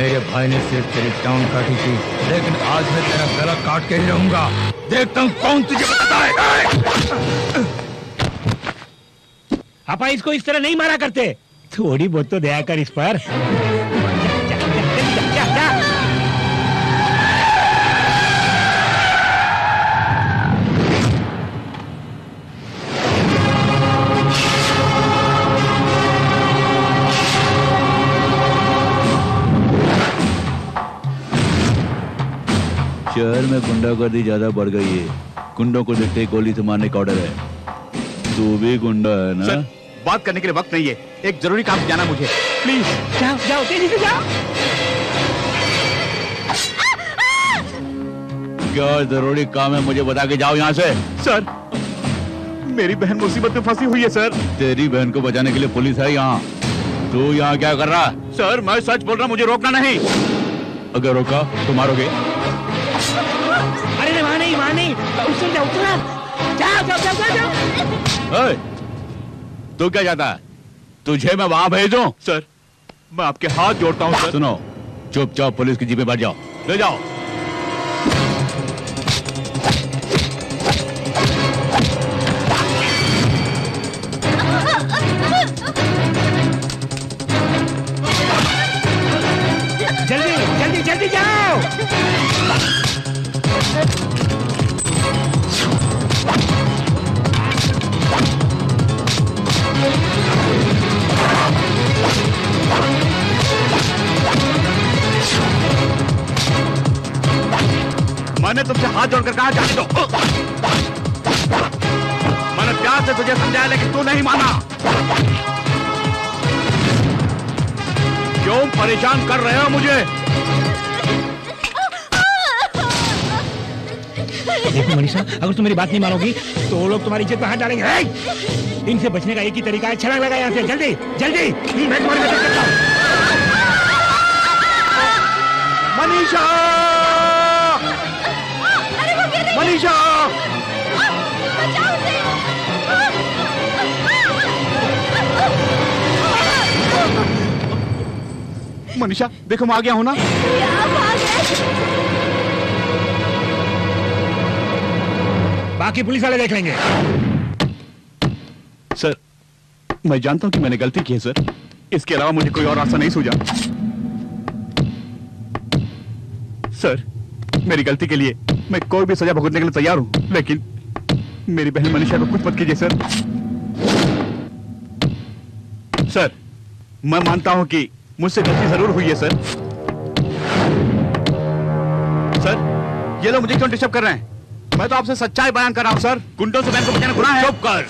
मेरे भाई ने सिर्फ तेरी टांग काटी थी, लेकिन आज मैं तेरा गला काट के ही रहूंगा। देखता हूँ कौन तुझे बताता है। पापा इसको इस तरह नहीं मारा करते, थोड़ी बहुत तो दया कर इस पर। जा, जा, जा, जा, जा। शहर में गुंडागर्दी ज्यादा बढ़ गई है। गुंडों को देखते ही गोली से मारने का ऑर्डर है। तू भी गुंडा है ना? सर, बात करने के लिए वक्त नहीं है, एक जरूरी काम से जाना मुझे, प्लीज। जाओ जाओ तेजी से जाओ। क्या जरूरी काम है मुझे बता के जाओ यहाँ से। सर, मेरी बहन मुसीबत में फंसी हुई है सर। तेरी बहन को बचाने के लिए पुलिस है यहाँ। तू यहाँ क्या कर रहा? सर, मैं सच बोल रहा हूँ, मुझे रोकना नहीं। अगर रोका तो मारोगे? अरे वहाँ नहीं, उतर जाओ, जाओ जाओ जाओ जाओ। तू क्या चाहता है? तुझे मैं वहां भेजूं? सर, मैं आपके हाथ जोड़ता हूँ सर। सुनो, चुपचाप पुलिस की जीप में बैठ जाओ, ले जाओ। जल्दी जल्दी जल्दी जाओ। मैंने तुमसे हाथ जोड़कर कहा जाने दो। मैंने प्यार से तुझे समझाया, लेकिन तू नहीं माना। क्यों परेशान कर रहे हो मुझे? देखो मनीषा, अगर तुम मेरी बात नहीं मानोगी तो वो लोग तुम्हारी इज्जत पे हाथ डालेंगे। इनसे बचने का एक ही तरीका है, छलांग लगा यहाँ से, जल्दी जल्दी। मैं तुम्हारी मदद करता हूँ। मनीषा, मनीषा, मनीषा, देखो मैं आ गया हूं ना। बाकी पुलिस वाले देख लेंगे। सर, मैं जानता हूं कि मैंने गलती की है सर, इसके अलावा मुझे कोई और रास्ता नहीं सूझा। सर, मेरी गलती के लिए मैं कोई भी सजा भुगतने के लिए तैयार हूं, लेकिन मेरी बहन मनीषा को कुछ मत कीजिए सर। सर, मैं मानता हूं कि मुझसे गलती जरूर हुई है सर। सर, ये लोग मुझे क्यों डिस्टर्ब कर रहे हैं? मैं तो आपसे सच्चाई बयान कर रहा हूं सर। गुंडों से बहन को बचाना गुनाह है। चुप कर।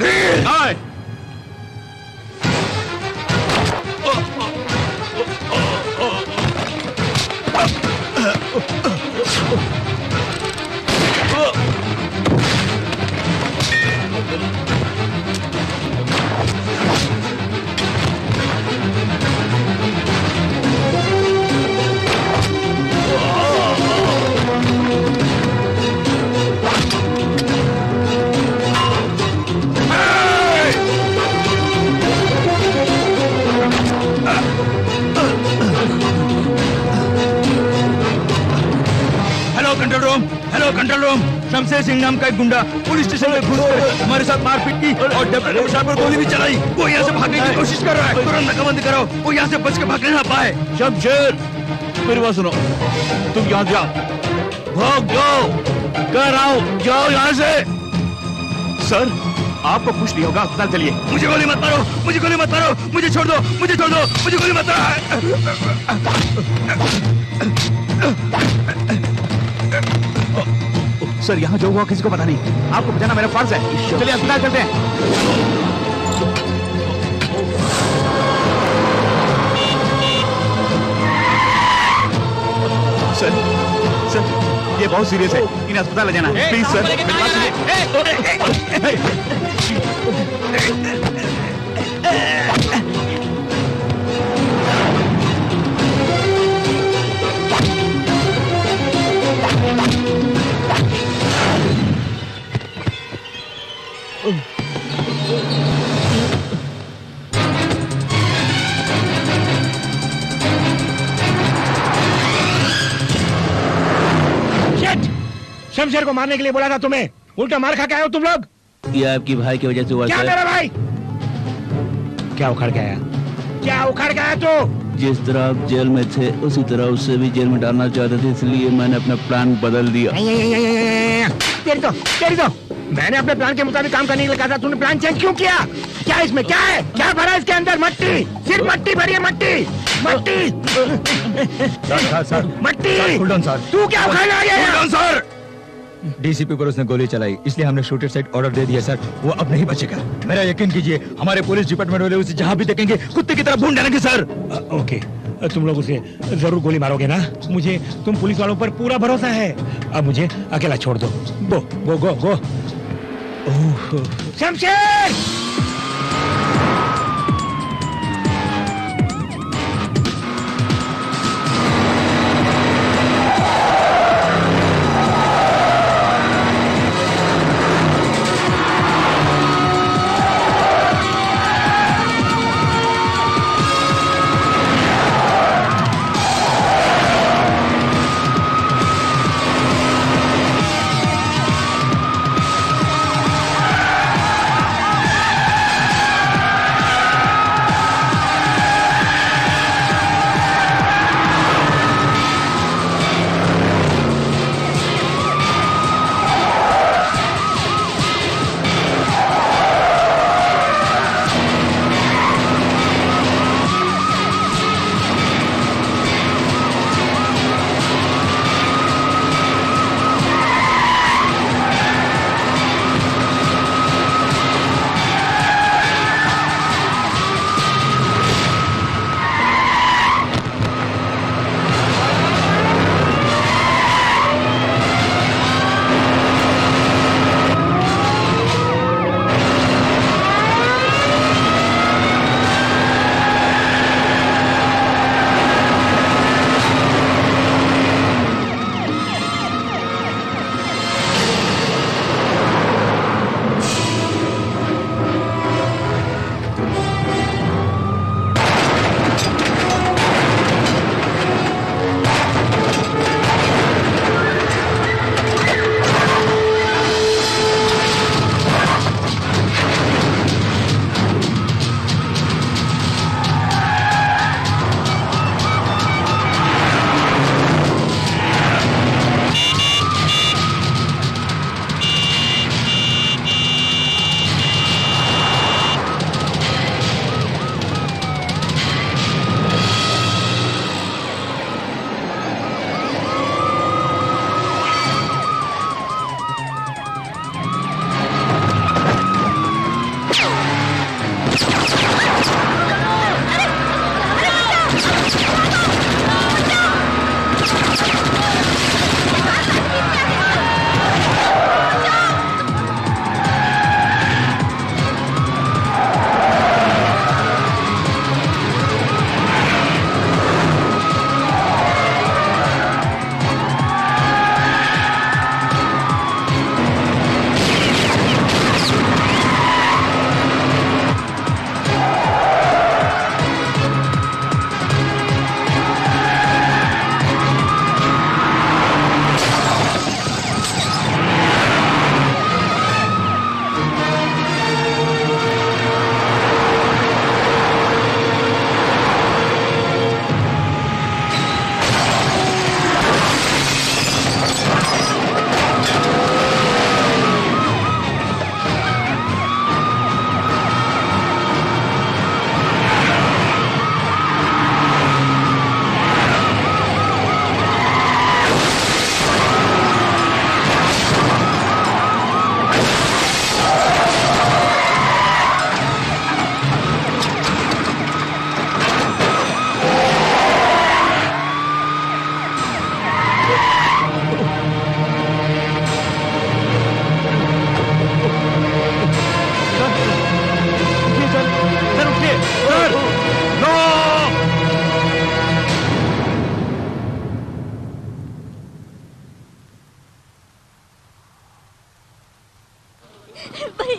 Hello control room, Shamsher Singh नाम का एक गुंडा पुलिस स्टेशन में घुस कर हमारे साथ मारपीट की और डेप्यूटी कमिश्नर पर गोली भी चलाई। वो यहाँ से भागने की कोशिश कर रहा है, तुरंत नाकाबंदी कराओ, वो यहाँ से बच के भागने ना पाए। शमशेर, मेरी बात सुनो, तुम यहाँ जाओ, भाग जाओ, कर आओ, जाओ यहाँ से। सर, आपको कुछ नहीं होगा, अस्पताल चलिए। मुझे गोली मत मारो, मुझे गोली मत मारो, मुझे छोड़ दो, मुझे छोड़ दो, मुझे गोली मत मारो। सर, यहाँ जो हुआ किसी को पता नहीं, आपको बचाना मेरा फर्ज है। चलिए अस्पताल चलते हैं। सर, सर, ये बहुत सीरियस है, इन्हें अस्पताल ले जाना। प्लीज सर, मेरी बात सुनिए। शमशेर को मारने के लिए बोला था तुम्हें, उल्टा मार खा के आए हो तुम लोग। ये आपकी भाई की वजह से हुआ क्या सर। मेरा भाई? क्या उखाड़ के आया? क्या उखाड़ के आया तू? जिस तरह आप जेल में थे उसी तरह उससे भी जेल में डालना चाहते थे, इसलिए मैंने अपना प्लान बदल दिया। तेरी तो मैंने अपने प्लान के मुताबिक काम करने के लिए कहा था, तूने प्लान चेंज क्यों किया? क्या इसमें क्या है? क्या भरा इसके अंदर? मट्टी, सिर्फ मट्टी भरी है, मट्टी मट्टी सर तू क्या उखाड़ने आ गया? सर डीसीपी पर उसने गोली चलाई, इसलिए हमने शूटर साइड ऑर्डर दे दिया सर। वो अब नहीं बचेगा, मेरा यकीन कीजिए। हमारे पुलिस डिपार्टमेंट वाले उसे जहाँ भी देखेंगे कुत्ते की तरह भून डालेंगे सर। ओके, तुम लोग उसे जरूर गोली मारोगे ना? मुझे तुम पुलिस वालों पर पूरा भरोसा है। अब मुझे अकेला छोड़ दो। गो गो गो गो। ओह, शमशेर!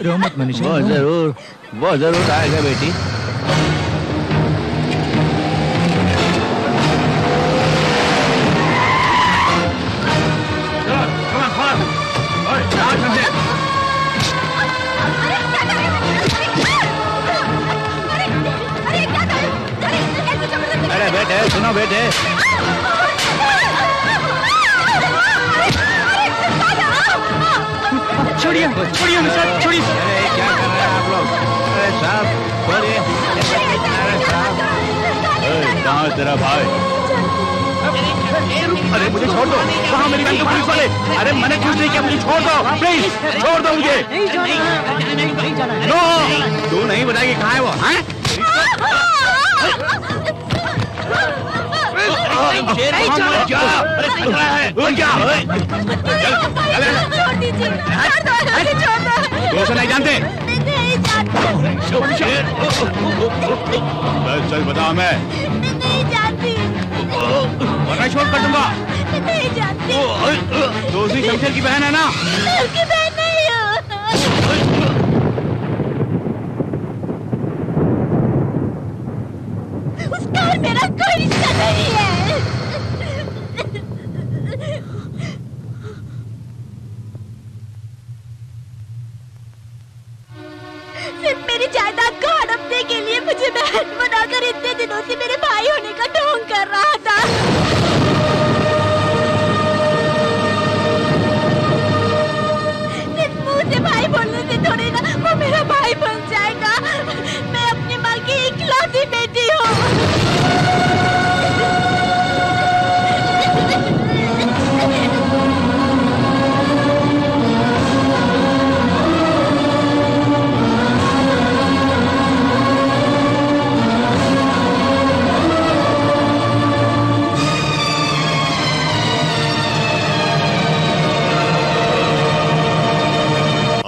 रो मत मनीषा। वो जरूर आएगा बेटी। Come on, come on. सुनो बेटे, छोड़िए छोड़िए हमें साहब, छोड़िए। अरे क्या कर रहे हैं आप लोग? अरे साहब छोड़िए। कहाँ है तेरा भाई? अरे मुझे छोड़ दो, कहाँ मेरी बहन को पुलिस वाले? अरे मैंने कुछ नहीं किया, मुझे छोड़ दो प्लीज, छोड़ दो मुझे। नो, तू नहीं बताएगी कहाँ है वो? हाँ? दोस्त नहीं जानते? सच बता मैं वरना छोड़ कर दूंगा। दोस्ती शमशेर की बहन है ना? उसका और मेरा कोई रिश्ता नहीं है। सिर्फ मेरी जायदाद को हड़पने के लिए मुझे बहन बनाकर इतने दिनों से मेरे भाई होने का ढोंग कर रहा था। सिर्फ मुंह से भाई बोलने से थोड़ी ना वो मेरा भाई बन जाएगा। मैं अपनी माँ की इकलौती बेटी हूँ।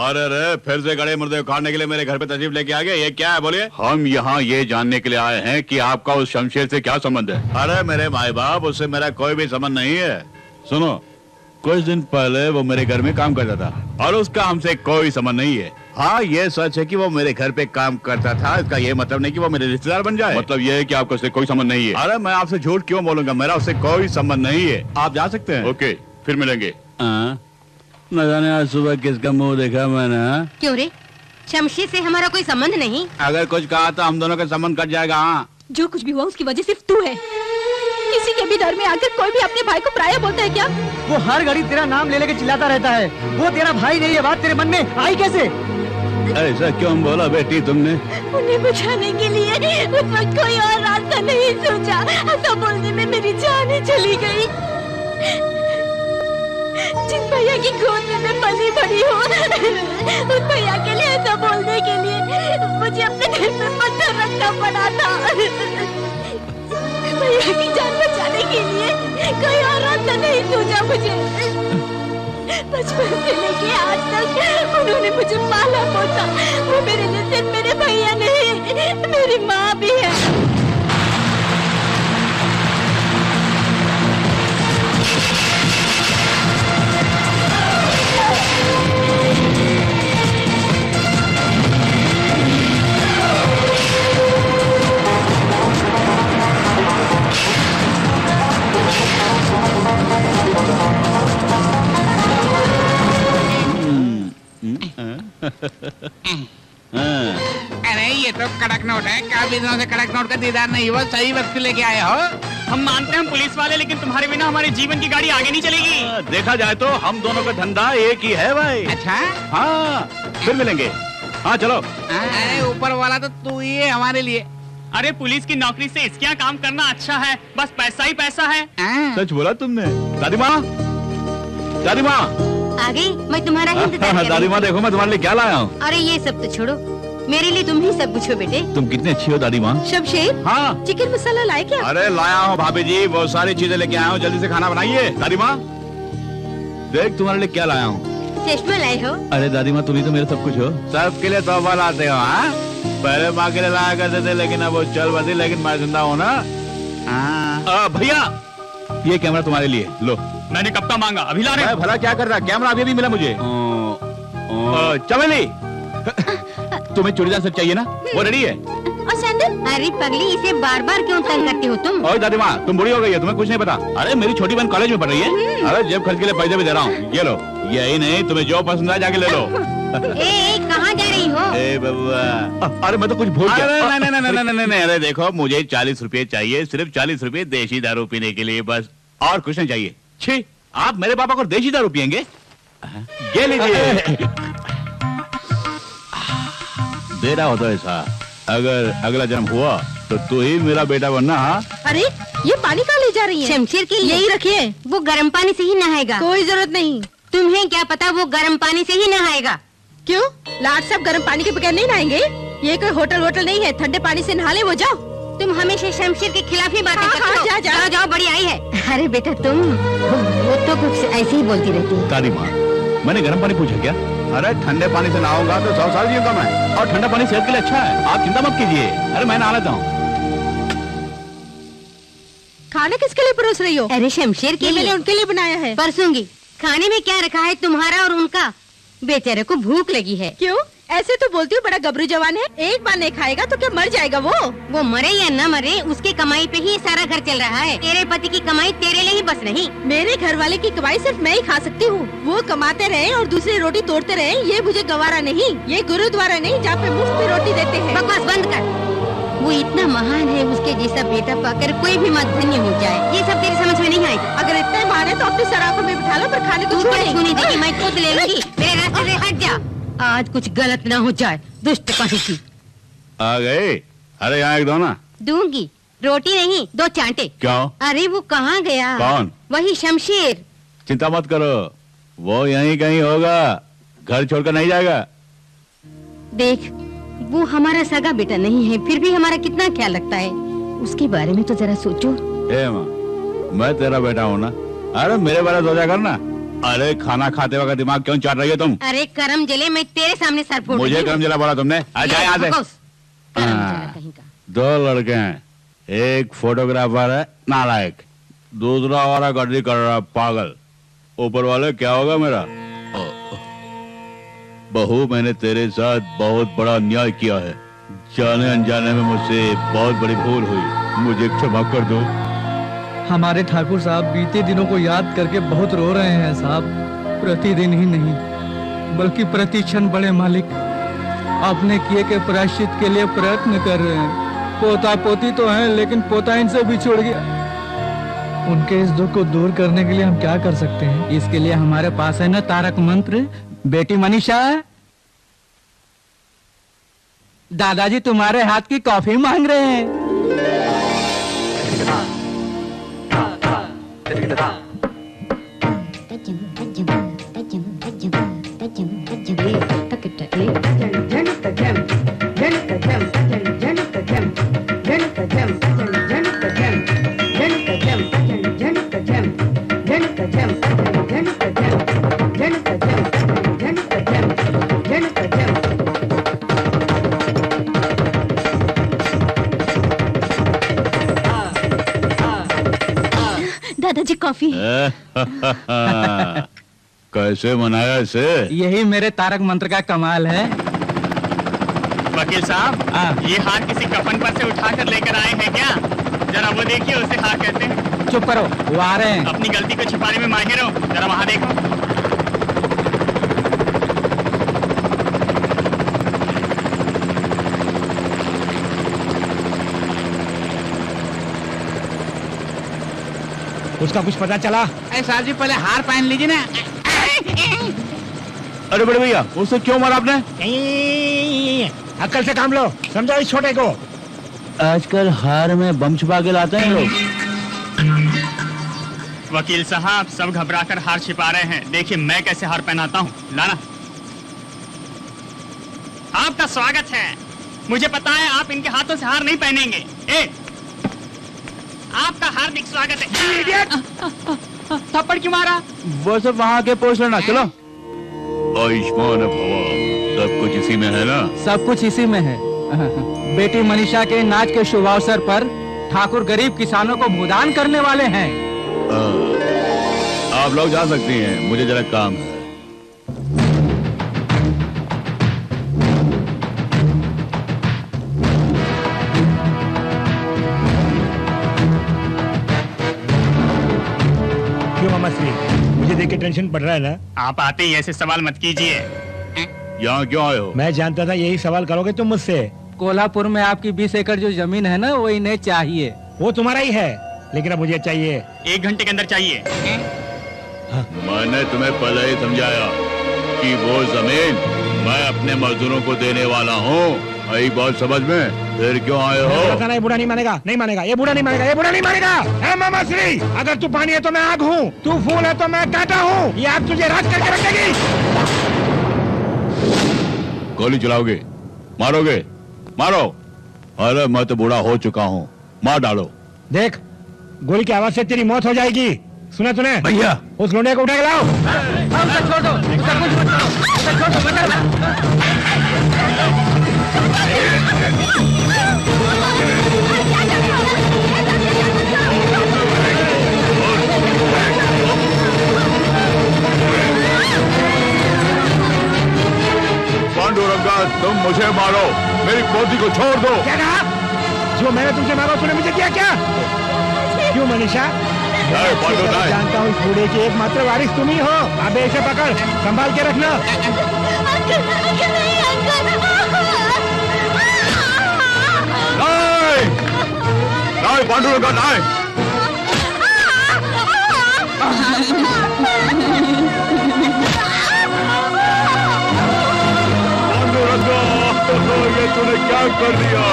अरे फिर से गड़े मुर्दे उखाड़ने के लिए मेरे घर पे तशरीफ लेके आ गए, ये क्या है बोलिए? हम यहाँ ये जानने के लिए आए हैं कि आपका उस शमशेर से क्या संबंध है। अरे मेरे माए बाप, उससे मेरा कोई भी संबंध नहीं है। सुनो, कुछ दिन पहले वो मेरे घर में काम करता था और उसका हमसे कोई संबंध नहीं है। हाँ, ये सच है कि वो मेरे घर पे काम करता था, इसका ये मतलब नहीं कि वो मेरे रिश्तेदार बन जाए। मतलब ये है कि आपका उससे कोई संबंध नहीं है। अरे मैं आपसे झूठ क्यों बोलूंगा, मेरा उससे कोई संबंध नहीं है। आप जा सकते हैं। ओके, फिर मिलेंगे। न जाने आज सुबह किसका मुंह देखा मैंने। क्यों रे? शमशेर से हमारा कोई संबंध नहीं। अगर कुछ कहा तो हम दोनों का संबंध कट जाएगा। हाँ, जो कुछ भी हुआ उसकी वजह सिर्फ तू है। किसी के भी डर में आकर कोई भी अपने भाई को पराया बोलता है क्या? वो हर घड़ी तेरा नाम ले लेके चिल्लाता रहता है। वो तेरा भाई नहीं है, बात तेरे मन में आई कैसे? ऐसा क्यों बोला बेटी तुमने? उन्हें बचाने के लिए उस वक्त कोई और रास्ता नहीं सोचा। ऐसा बोलने में मेरी जान ही चली गई। जिस भैया की गोद में मैं पली बड़ी हूँ, उस भैया के लिए ऐसा बोलने के लिए मुझे अपने दिल में पत्थर रखना पड़ा था। भैया की जान बचाने के लिए कोई और रास्ता नहीं सोचा मुझे। बचपन से लेके आज तक उन्होंने मुझे पाला पोसा। वो मेरे लिए सिर्फ मेरे भैया नहीं, मेरी माँ भी है। अरे ये तो कड़क नोट है। काफी दिनों से कड़क नोट का दीदार नहीं हुआ। सही वक्त लेके आए हो। हम मानते हैं हम पुलिस वाले, लेकिन तुम्हारे बिना हमारे जीवन की गाड़ी आगे नहीं चलेगी। देखा जाए तो हम दोनों का धंधा एक ही है भाई। अच्छा, हाँ, फिर मिलेंगे। हाँ चलो। अरे ऊपर वाला तो तू ही है हमारे लिए। अरे पुलिस की नौकरी से इसके यहाँ काम करना अच्छा है, बस पैसा ही पैसा है। सच बोला तुमने। दादी माँ, दादी माँ आ गई। मैं तुम्हारा ही इंतजार कर रही दादी हूँ। माँ देखो मैं तुम्हारे लिए क्या लाया हूँ। अरे ये सब तो छोड़ो, मेरे लिए तुम ही सब कुछ हो बेटे। तुम कितनी अच्छी हो दादी माँ। शमशेर, हाँ, चिकन मसाला लाए क्या? अरे लाया हूँ भाभी जी, बहुत सारी चीजें लेके आया हूँ, जल्दी से खाना बनाइए। दादी माँ देख तुम्हारे लिए क्या लाया हूँ। चश्मा लाए हो? अरे दादी माँ तुम ही तो मेरे सब कुछ हो। सबके लिए तोहफा लाते हो। हाँ, पहले माँ के लिए लाया करते थे, लेकिन अब वो चल बसी, लेकिन मैं जिंदा हूँ ना। भैया ये कैमरा तुम्हारे लिए लो। मैंने कब का मांगा, अभी ला रहे हैं। भला क्या कर रहा, कैमरा अभी भी मिला मुझे। चमेली तुम्हें चूड़ीदार सेट चाहिए ना, वो रेडी है। और सैंडल? अरे पगली, इसे बार बार क्यों तंग करती हो तुम? और दादी माँ तुम बुरी हो गई है, तुम्हें कुछ नहीं पता। अरे मेरी छोटी बहन कॉलेज में पढ़ रही है। अरे जेब खर्च के लिए पैसे भी दे रहा हूँ, ये लो। यही नहीं, तुम्हें जो पसंद आए जाके ले लो। ए, कहाँ जा रही हो? ए बबुआ, अरे मैं तो कुछ भूल गया। अरे नहीं, अरे देखो मुझे 40 रुपए चाहिए, सिर्फ 40 रुपए देशी दारू पीने के लिए बस, और कुछ नहीं चाहिए। छी, आप मेरे पापा को देशी दारू पियेंगे? ये लीजिए। बेटा होता है ऐसा, अगर अगला जन्म हुआ तो तू ही मेरा बेटा बनना। हाँ, अरे ये पानी कहाँ ले जा रही है? शमशेर के लिए यही रखिए। वो गर्म पानी से ही नहाएगा। कोई जरूरत नहीं। तुम्हें क्या पता वो गर्म पानी से ही नहाएगा। क्यों? लाट साहब गर्म पानी के बगैर नहीं नहाएंगे? ये कोई होटल नहीं है, ठंडे पानी से नहा ले वो। जाओ। तुम हमेशा शमशेर के खिलाफ ही बातें हाँ, करते हो। जाओ। जाओ, बड़ी आई है। अरे बेटा तुम, वो तो कुछ ऐसे ही बोलती रहती है। दादी माँ, मैंने गर्म पानी पूछा क्या? अरे ठंडे पानी से नहाऊंगा तो 100 साल जीऊंगा मैं, और ठंडा पानी सेहत के लिए अच्छा है, आप चिंता मत कीजिए। अरे मैं नहा लेता हूँ। खाना किसके लिए परोस रही हो? अरे शमशेर के ये मैंने लिए उनके लिए बनाया है। परसूंगी। खाने में क्या रखा है तुम्हारा और उनका? बेचारे को भूख लगी है। क्यों? ऐसे तो बोलती हूँ बड़ा गबरू जवान है, एक बार नहीं खाएगा तो क्या मर जाएगा वो मरे या न मरे, उसके कमाई पे ही सारा घर चल रहा है। तेरे पति की कमाई तेरे लिए ही बस नहीं। मेरे घर वाले की कमाई सिर्फ मैं ही खा सकती हूँ। वो कमाते रहे और दूसरी रोटी तोड़ते रहे, ये मुझे गवारा नहीं। ये गुरुद्वारा नहीं जहाँ पे मुफ्त में रोटी देते हैं। बकवास बंद कर। वो इतना महान है, उसके जैसा बेटा पाकर कोई भी मत धन्य हो जाए। ये सब तेरी समझ में नहीं आएगा। अगर इतने महान है तो अपनी सराखों में बिठा लो, पर खाने को छूने देगी। मैं खुद ले लूंगी। मेरे रास्ते से हट जा। आज कुछ गलत ना हो जाए। दुष्ट कहीं की आ गए? अरे यहाँ एक दो ना। दूंगी, रोटी नहीं, 2 चांटे। क्यों? अरे वो कहाँ गया? कौन? वही शमशेर। चिंता मत करो, वो यहीं कहीं होगा, घर छोड़कर नहीं जाएगा। देख, वो हमारा सगा बेटा नहीं है, फिर भी हमारा कितना ख्याल रखता है। उसके बारे में तो जरा सोचो। ए माँ, मैं तेरा बेटा हूँ ना। अरे मेरे बारे में सोचा करना। अरे खाना खाते वक्त दिमाग क्यों चाट रही है तुम? अरे करम जले, मैं तेरे सामने सर फोड़ मुझे करम जला बोला तुमने? आ जाए यहाँ से। करम जला कहीं का। 2 लड़के हैं, एक फोटोग्राफर है नालायक, दूसरा वाला गर्दी कर रहा पागल। ऊपर वाले क्या होगा मेरा? बहू, मैंने तेरे साथ बहुत बड़ा अन्याय किया है। जाने अनजाने में मुझसे बहुत बड़ी भूल हुई, मुझे क्षमा कर दो। हमारे ठाकुर साहब बीते दिनों को याद करके बहुत रो रहे हैं साहब। प्रतिदिन ही नहीं बल्कि प्रति क्षण बड़े मालिक अपने किए के प्रायश्चित के लिए प्रयत्न कर रहे हैं। पोता पोती तो हैं, लेकिन पोता इनसे बिछुड़ गया। उनके इस दुख को दूर करने के लिए हम क्या कर सकते हैं? इसके लिए हमारे पास है ना तारक मंत्र। बेटी मनीषा, दादाजी तुम्हारे हाथ की कॉफी मांग रहे हैं। दादाजी कॉफी। कैसे मनाया इसे? यही मेरे तारक मंत्र का कमाल है। वकील साहब, ये हार किसी कफन पर से उठाकर लेकर आए हैं क्या? जरा वो देखिए, उसे हार कहते हैं। चुप करो, वो आ रहे हैं। अपनी गलती को छिपाने में माहिर हो, जरा वहाँ देखो। उसका कुछ पता चला? सर जी, पहले हार पहन लीजिए ना। अरे बड़े भैया, उसे क्यों मारा आपने? अक्ल से काम लो, समझो इस छोटे को। आजकल हार में बम छुपा के लाते हैं लोग। वकील साहब, सब घबराकर हार छिपा रहे हैं। देखिए मैं कैसे हार पहनाता हूँ। लाना। आपका स्वागत है। मुझे पता है आप इनके हाथों से हार नहीं पहनेंगे। आपका हार्दिक स्वागत है। थप्पड़ क्यों मारा? वो सब वहाँ के पोस्ट लेना। चलो। आयुष्मान भवा, सब कुछ इसी में है ना? सब कुछ इसी में है। बेटी मनीषा के नाच के शुभ अवसर पर ठाकुर गरीब किसानों को भूदान करने वाले हैं। आप लोग जा सकती हैं, मुझे जरा काम है। क्यों मामा श्री, मुझे देख के टेंशन पड़ रहा है ना? आप आते ही ऐसे सवाल मत कीजिए। यहाँ क्यों आए हो? मैं जानता था यही सवाल करोगे तुम मुझसे। कोल्हापुर में आपकी 20 एकड़ जो जमीन है ना, वो इन्हें चाहिए। वो तुम्हारा ही है, लेकिन अब मुझे चाहिए। 1 घंटे के अंदर चाहिए। मैंने तुम्हें पहले ही समझाया कि वो जमीन मैं अपने मजदूरों को देने वाला हूँ। आई बात समझ में? फिर क्यों आए हो? ये बूढ़ा नहीं मानेगा, नहीं मानेगा, ये बूढ़ा नहीं मानेगा, ये बूढ़ा नहीं मानेगा। है मामा श्री, अगर तू पानी है तो मैं आग हूँ, तू फूल है तो मैं कांटा हूँ। ये आग तुझे राज करके रखेगी। गोली चलाओगे? मारोगे? मारो। अरे मैं तो बूढ़ा हो चुका हूँ, मार डालो। देख, गोली की आवाज से तेरी मौत हो जाएगी। सुने तूने? भैया, उस लोंडे को उठा के लाओ। छोड़ दो, उसे कुछ मत करो, उसे छोड़ दो, मत करो। पांडुरंगा, तुम मुझे मारो, मेरी पोती को छोड़ दो। क्या कहा? जो मैंने तुमसे मांगा तूने मुझे किया क्या? क्यों मनीषा? मैं जानता हूँ इस बूढ़े की एकमात्र वारिस तुम ही हो। अबे इसे पकड़, संभाल के रखना। नहीं, पांडुरंगा नहीं। पांडुरंगा, ये तूने क्या कर दिया?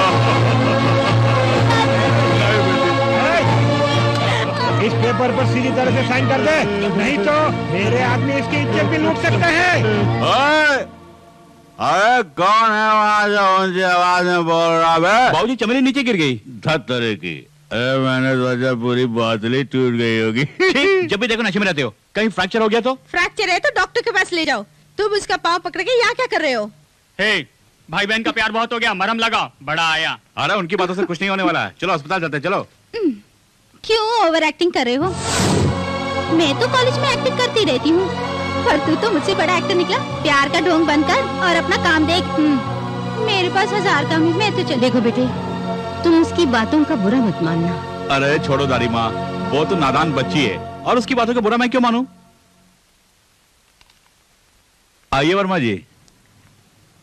इस पेपर पर सीधी तरह से साइन कर दे, नहीं तो मेरे आदमी इसकी इज्जत भी लूट सकते हैं। अरे कौन है वहाँ जो ऊंची आवाज में बोल रहा है? बाबूजी चमेली नीचे गिर गई। धत्तरे की। अरे मैंने सोचा पूरी बोतल टूट गई होगी। जब भी देखो नशे में रहते हो, कहीं फ्रैक्चर हो गया तो? फ्रैक्चर है तो डॉक्टर के पास ले जाओ। तुम उसका पाँव पकड़ के यहाँ क्या कर रहे हो? हे, भाई बहन का प्यार बहुत हो गया, मरहम लगा, बड़ा आया। अरे उनकी बातों से कुछ नहीं होने वाला है। चलो अस्पताल जाते हैं, चलो। क्यों ओवर एक्टिंग कर रहे हो? मैं तो कॉलेज में एक्टिंग करती रहती हूँ, पर तू तो मुझसे बड़ा एक्टर निकला। प्यार का ढोंग बंद कर और अपना काम देख। मेरे पास 1000 काम है, मैं तो चल। देखो बेटे, तुम उसकी बातों का बुरा मत मानना। अरे छोड़ो दादी माँ, वो तो नादान बच्ची है और उसकी बातों का बुरा मैं क्यों मानूं? आइए वर्मा जी।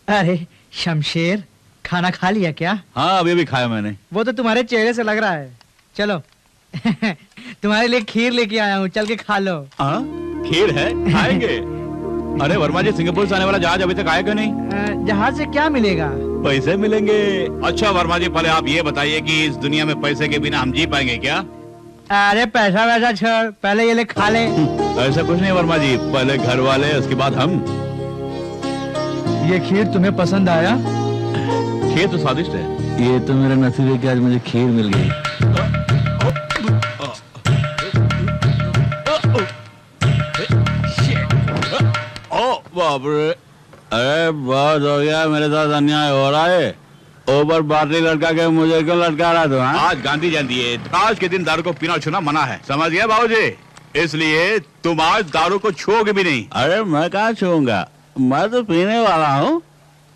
अरे शमशेर, खाना खा लिया क्या? हाँ, अभी खाया मैंने। वो तो तुम्हारे चेहरे से लग रहा है। चलो तुम्हारे लिए खीर लेके आया हूँ, चल के खा लो। हाँ, खीर है, खाएंगे। अरे वर्मा जी, सिंगापुर से आने वाला जहाज अभी तक आया क्यों नहीं? जहाज से क्या मिलेगा? पैसे मिलेंगे। अच्छा वर्मा जी, पहले आप ये बताइए कि इस दुनिया में पैसे के बिना हम जी पाएंगे क्या? अरे पैसा वैसा छोड़, पहले ये ले खा ले। ऐसा कुछ नहीं वर्मा जी, पहले घर वाले, उसके बाद हम। ये खीर तुम्हें पसंद आया? खीर तो स्वादिष्ट है। ये तो मेरा नसीब है कि आज मुझे खीर मिल गई। बाप रे, अरे बहुत हो गया, मेरे साथ अन्याय हो रहा है। ऊपर बाटली लटका के मुझे क्यों लटका रहा तू? आज गांधी जयंती है, आज के दिन दारू को पीना छूना मना है, समझ गया बाबूजी? इसलिए तुम आज दारू को छूओगे भी नहीं। अरे मैं कहाँ छूऊंगा, मैं तो पीने वाला हूँ।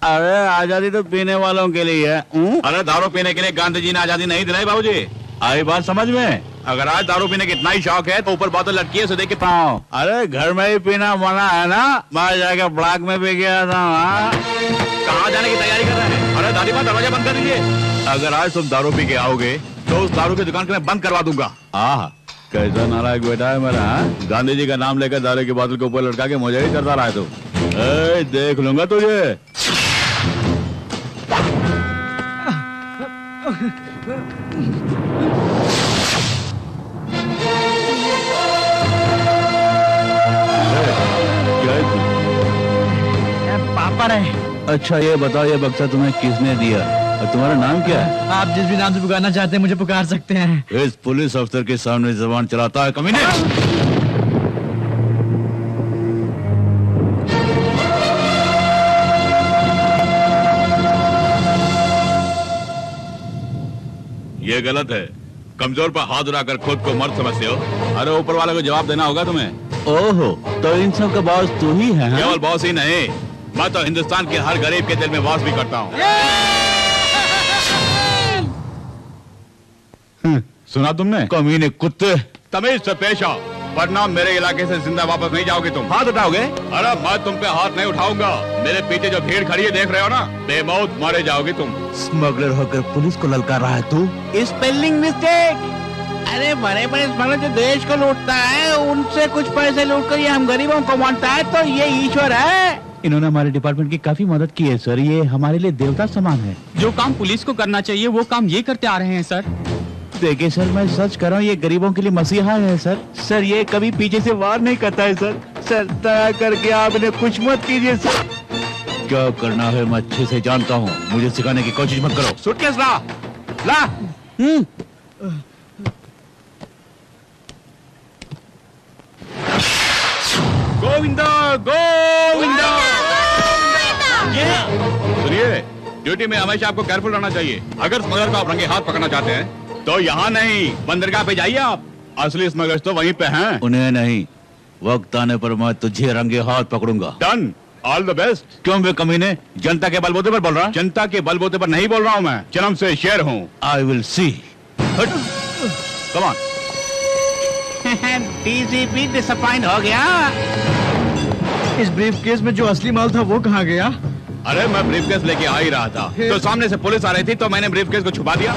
अरे आजादी तो पीने वालों के लिए है। अरे दारू पीने के लिए गांधी जी ने आजादी नहीं दिलाई बाबूजी, आई बात समझ में? अगर आज दारू पीने की इतना ही शौक है तो ऊपर बोतल लटकी है, उसे देख के पाओ। अरे घर में ही पीना मना है ना, मैं जाकर ब्लॉक में पी गया था। कहाँ जाने की तैयारी कर रहे हैं? अरे दादी माँ, दरवाजा बंद कर दीजिए। अगर आज तुम दारू पी के आओगे तो उस दारू की दुकान को मैं बंद करवा दूंगा। आह, कैसा नालायक बेटा है मेरा। गांधी जी का नाम लेकर दारू की बोतल के ऊपर लटका के मुझे ही करता रहा है तू। देख लूंगा तुझे। पापा रहे। अच्छा ये बताओ, ये बक्सा तुम्हें किसने दिया और तुम्हारा नाम क्या है? आप जिस भी नाम से पुकारना चाहते हैं मुझे पुकार सकते हैं। इस पुलिस अफसर के सामने जबान चलाता है कमीने। ये गलत है, कमजोर पर हाथ उठाकर खुद को मर्द समझते हो। अरे ऊपर वाले को जवाब देना होगा तुम्हें। ओहो, तो इन सब का बॉस तू ही है? केवल बॉस ही नहीं, मैं तो हिंदुस्तान के हर गरीब के दिल में वास भी करता हूँ। सुना तुमने? कमीने कुत्ते, तमीज से पेश आओ। वरना मेरे इलाके से जिंदा वापस नहीं जाओगे तुम। हाथ उठाओगे? अरे मैं तुम पे हाथ नहीं उठाऊंगा। मेरे पीछे जो भीड़ खड़ी है देख रहे हो ना, बेमौत मारे जाओगे तुम। स्मगलर होकर पुलिस को ललकार रहा है तू? Spelling mistake. अरे बड़े बड़े स्मगलर जो देश को लूटता है, उनसे कुछ पैसे लूट कर ये हम गरीबों को बांटता है, तो ये ईश्वर है। इन्होंने हमारे डिपार्टमेंट की काफी मदद की है सर, ये हमारे लिए देवता समान है। जो काम पुलिस को करना चाहिए वो काम ये करते आ रहे हैं सर। देखिए सर, मैं सच कर रहा हूँ, ये गरीबों के लिए मसीहा है सर। सर ये कभी पीछे से वार नहीं करता है सर। सर दया करके आप इन्हें कुछ मत कीजिए सर। क्या करना है मैं अच्छे से जानता हूँ, मुझे सिखाने की कोशिश मत करो। सूटकेस ला, ला। गोविंदा गोविंदा। सुनिए, ड्यूटी में हमेशा आपको केयरफुल रहना चाहिए। अगर स्मगलर को आप रंगे हाथ पकड़ना चाहते हैं तो यहाँ नहीं, बंदरगाह पे जाइए आप। असली स्मगलर तो वहीं पे हैं। उन्हें नहीं, वक्त आने पर मैं तुझे रंगे हाथ पकड़ूंगा। Done, all the best. क्यों बे कमीने, जनता के बलबूते पर बोल रहा? जनता के बलबूते पर नहीं बोल रहा हूँ मैं, जन्म से शेर हूँ। I will see. Come on. DCP disappoint हो गया। इस ब्रीफकेस में जो असली माल था वो कहाँ गया? अरे मैं ब्रीफकेस लेके आ ही रहा था, तो सामने से पुलिस आ रही थी, तो मैंने ब्रीफकेस को छुपा दिया।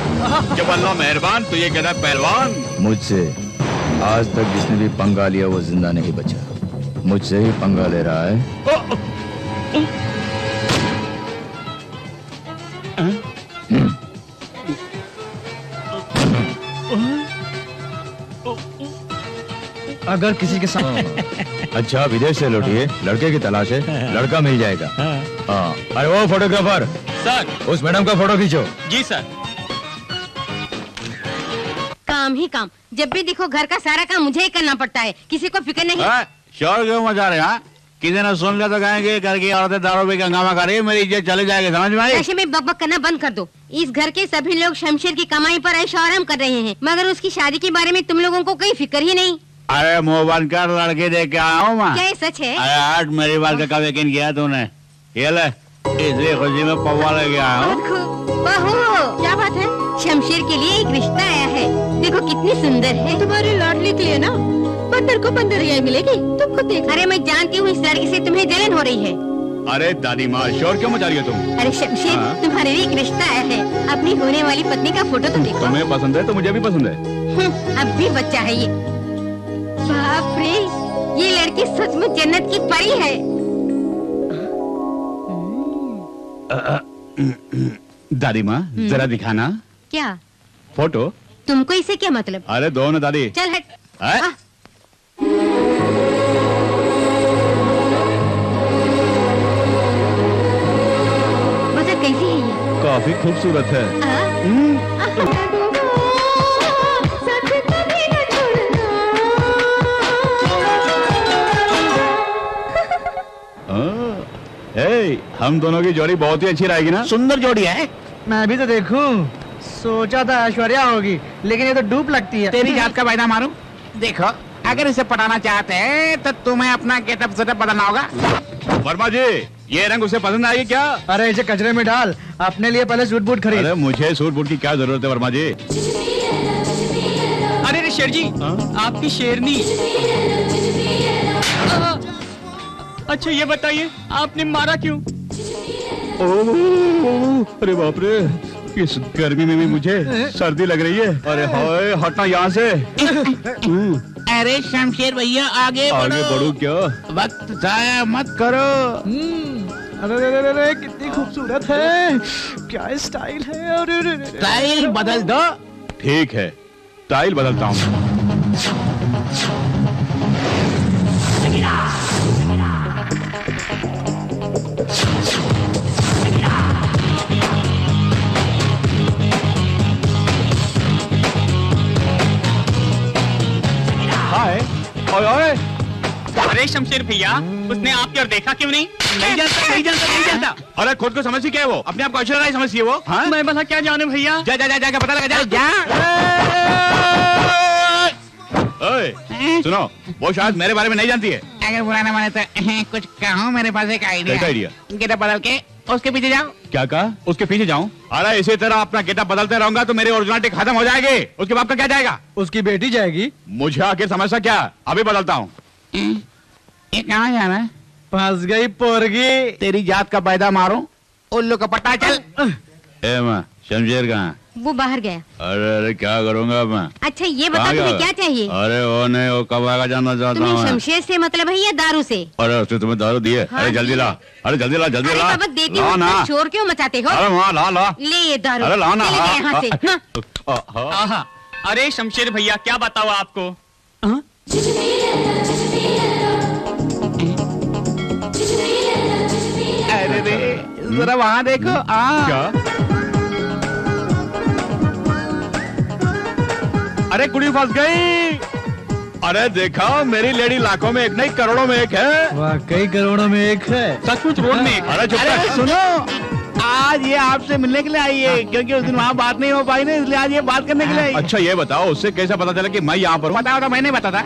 जब अल्लाह मेहरबान तो ये कहता है पहलवान। मुझसे आज तक जिसने भी पंगा लिया वो जिंदा नहीं बचा। मुझसे ही पंगा ले रहा है। अगर किसी के साथ अच्छा, विदेश से लौटिए, लड़के की तलाश है, लड़का मिल जाएगा। हाँ, अरे वो फोटोग्राफर सर। उस मैडम का फोटो खींचो। जी सर। काम ही काम, जब भी देखो घर का सारा काम मुझे ही करना पड़ता है, किसी को फिक्र नहीं। शोर क्यों मचा रहे हैं? किसी ने सुन लिया तो कहेंगे घर की औरतें दारू पी के हंगामा कर रही है, मेरी इज्जत चली जाएगी, समझ में आई? ऐसे में बकबक करना बंद कर दो। इस घर के सभी लोग शमशेर की कमाई पर ऐश आराम कर रहे हैं, मगर उसकी शादी के बारे में तुम लोगों को कोई फिक्र ही नहीं। अरे मुंह बंद कर, लड़के देख के आया हूँ मैं। क्या ये सच है? अरे आज मेरी बात का कब यकीन किया तूने? ये ले, इसी खुशी में पौवा लेके आया हूँ। बहुत खूब। बहू, क्या बात है? शमशेर के लिए एक रिश्ता आया है, देखो कितनी सुंदर है। तुम्हारी लाडली के लिए ना बंदर को बंदर रियाई मिलेगी, तुमको देख। अरे मैं जानती हूँ इस लड़की से तुम्हें जलन हो रही है। अरे दादी माँ, शोर क्यों मचा रही हो तुम? अरे शमशेर, तुम्हारे लिए एक रिश्ता आया है, अपनी होने वाली पत्नी का फोटो तो देखो। तुम्हें पसंद है तो मुझे भी पसंद है। अब भी बच्चा है ये। बाप रे, ये लड़की सचमुच जन्नत की परी है। दादी माँ जरा दिखाना क्या फोटो। तुमको इससे क्या मतलब? अरे दो ना दादी। चल हट। है? बता कैसी है ये? काफी खूबसूरत है। हम दोनों की जोड़ी बहुत ही अच्छी रहेगी ना? सुंदर जोड़ी है। मैं भी तो देखूं। सोचा था ऐश्वर्या होगी, लेकिन ये तो डूब लगती है। तेरी जात का वायदा मारूं? देखो, अगर इसे पटाना चाहते हैं तो तुम्हें अपना गेटअप सेटअप बदलना होगा। वर्मा जी, ये रंग उसे पसंद आएगी क्या? अरे इसे कचरे में डाल, अपने लिए पहले सूट बूट खरीद। अरे मुझे सूट बूट की क्या जरूरत है वर्मा जी? अरे शेर जी, आपकी शेरनी। अच्छा ये बताइए, आपने मारा क्यों? अरे बाप रे, इस गर्मी में भी मुझे सर्दी लग रही है। अरे हाय, हटना यहाँ से। अरे शमशेर भैया आगे बढ़ो क्या? वक्त जाया मत करो। अरे कितनी खूबसूरत है, क्या स्टाइल है। अरे स्टाइल बदल दो। ठीक है, स्टाइल बदलता हूँ। अरे शमशेर भैया, उसने आपकी ओर देखा क्यों नहीं? नहीं जानता। अरे खुद को समझती क्या है वो? अपने आप को ऐश्वर्या राय समझती है वो? हाँ? मैं भला क्या जानूं भैया? जा पता लगा जा। ओए, सुनो, वो शायद मेरे बारे में नहीं जानती है। अगर बुरा ना माने तो कुछ कहूँ, मेरे पास एक आइडिया। कैसा आइडिया? गेटअप बदल के उसके पीछे जाओ। क्या कहा? उसके पीछे जाऊं? अरे इसी तरह अपना गेटअप बदलते रहूंगा तो मेरी ओरिजिनलिटी खत्म हो जाएगी। उसके बाप का क्या जाएगा? उसकी बेटी जाएगी। मुझे आखिर समस्या क्या? अभी बदलता हूँ। ये कहाँ जाना है? फंस गई पोरगी। तेरी जात का पैदा मारो, उल्लू का पट्टा चल। ए माँ, शमशेर कहाँ? वो बाहर गया। अरे क्या करूंगा मैं? अच्छा ये बता कहाँ तुम्हें गया? क्या चाहिए? अरे वो नहीं, वो कब आएगा जानना चाहता तुम्हें हूँ मैं। शमशेर से मतलब है या दारू से? अरे उसने तुम्हें दारू दी है? हाँ, अरे जल्दी ला, अरे जल्दी ला, जल्दी अरे ला। बाबा देती ला हूँ, ना। इतना शोर क्यों मचाते हो? अरे वहाँ ला ला। ले ये दारू। अरे ला ना। चले गए यहाँ से। हाँ। हाँ। अरे शमशेर भैया क्या बताओ आपको? अरे रे, जरा वहाँ देखो। क्या? अरे कुड़ी फंस गई। अरे देखा, मेरी लेडी लाखों में एक नहीं करोड़ों में एक है। वाकई करोड़ों में एक है। सचमुच रोड में एक। अरे चुप अरे कर। सुनो, आज ये आपसे मिलने के लिए आई है, क्योंकि उस दिन वहाँ बात नहीं हो पाई ना, इसलिए आज ये बात करने के लिए आई है। अच्छा ये बताओ, उससे कैसे पता चला कि मैं यहाँ पर हूँ? बताओ तो मैंने बता था।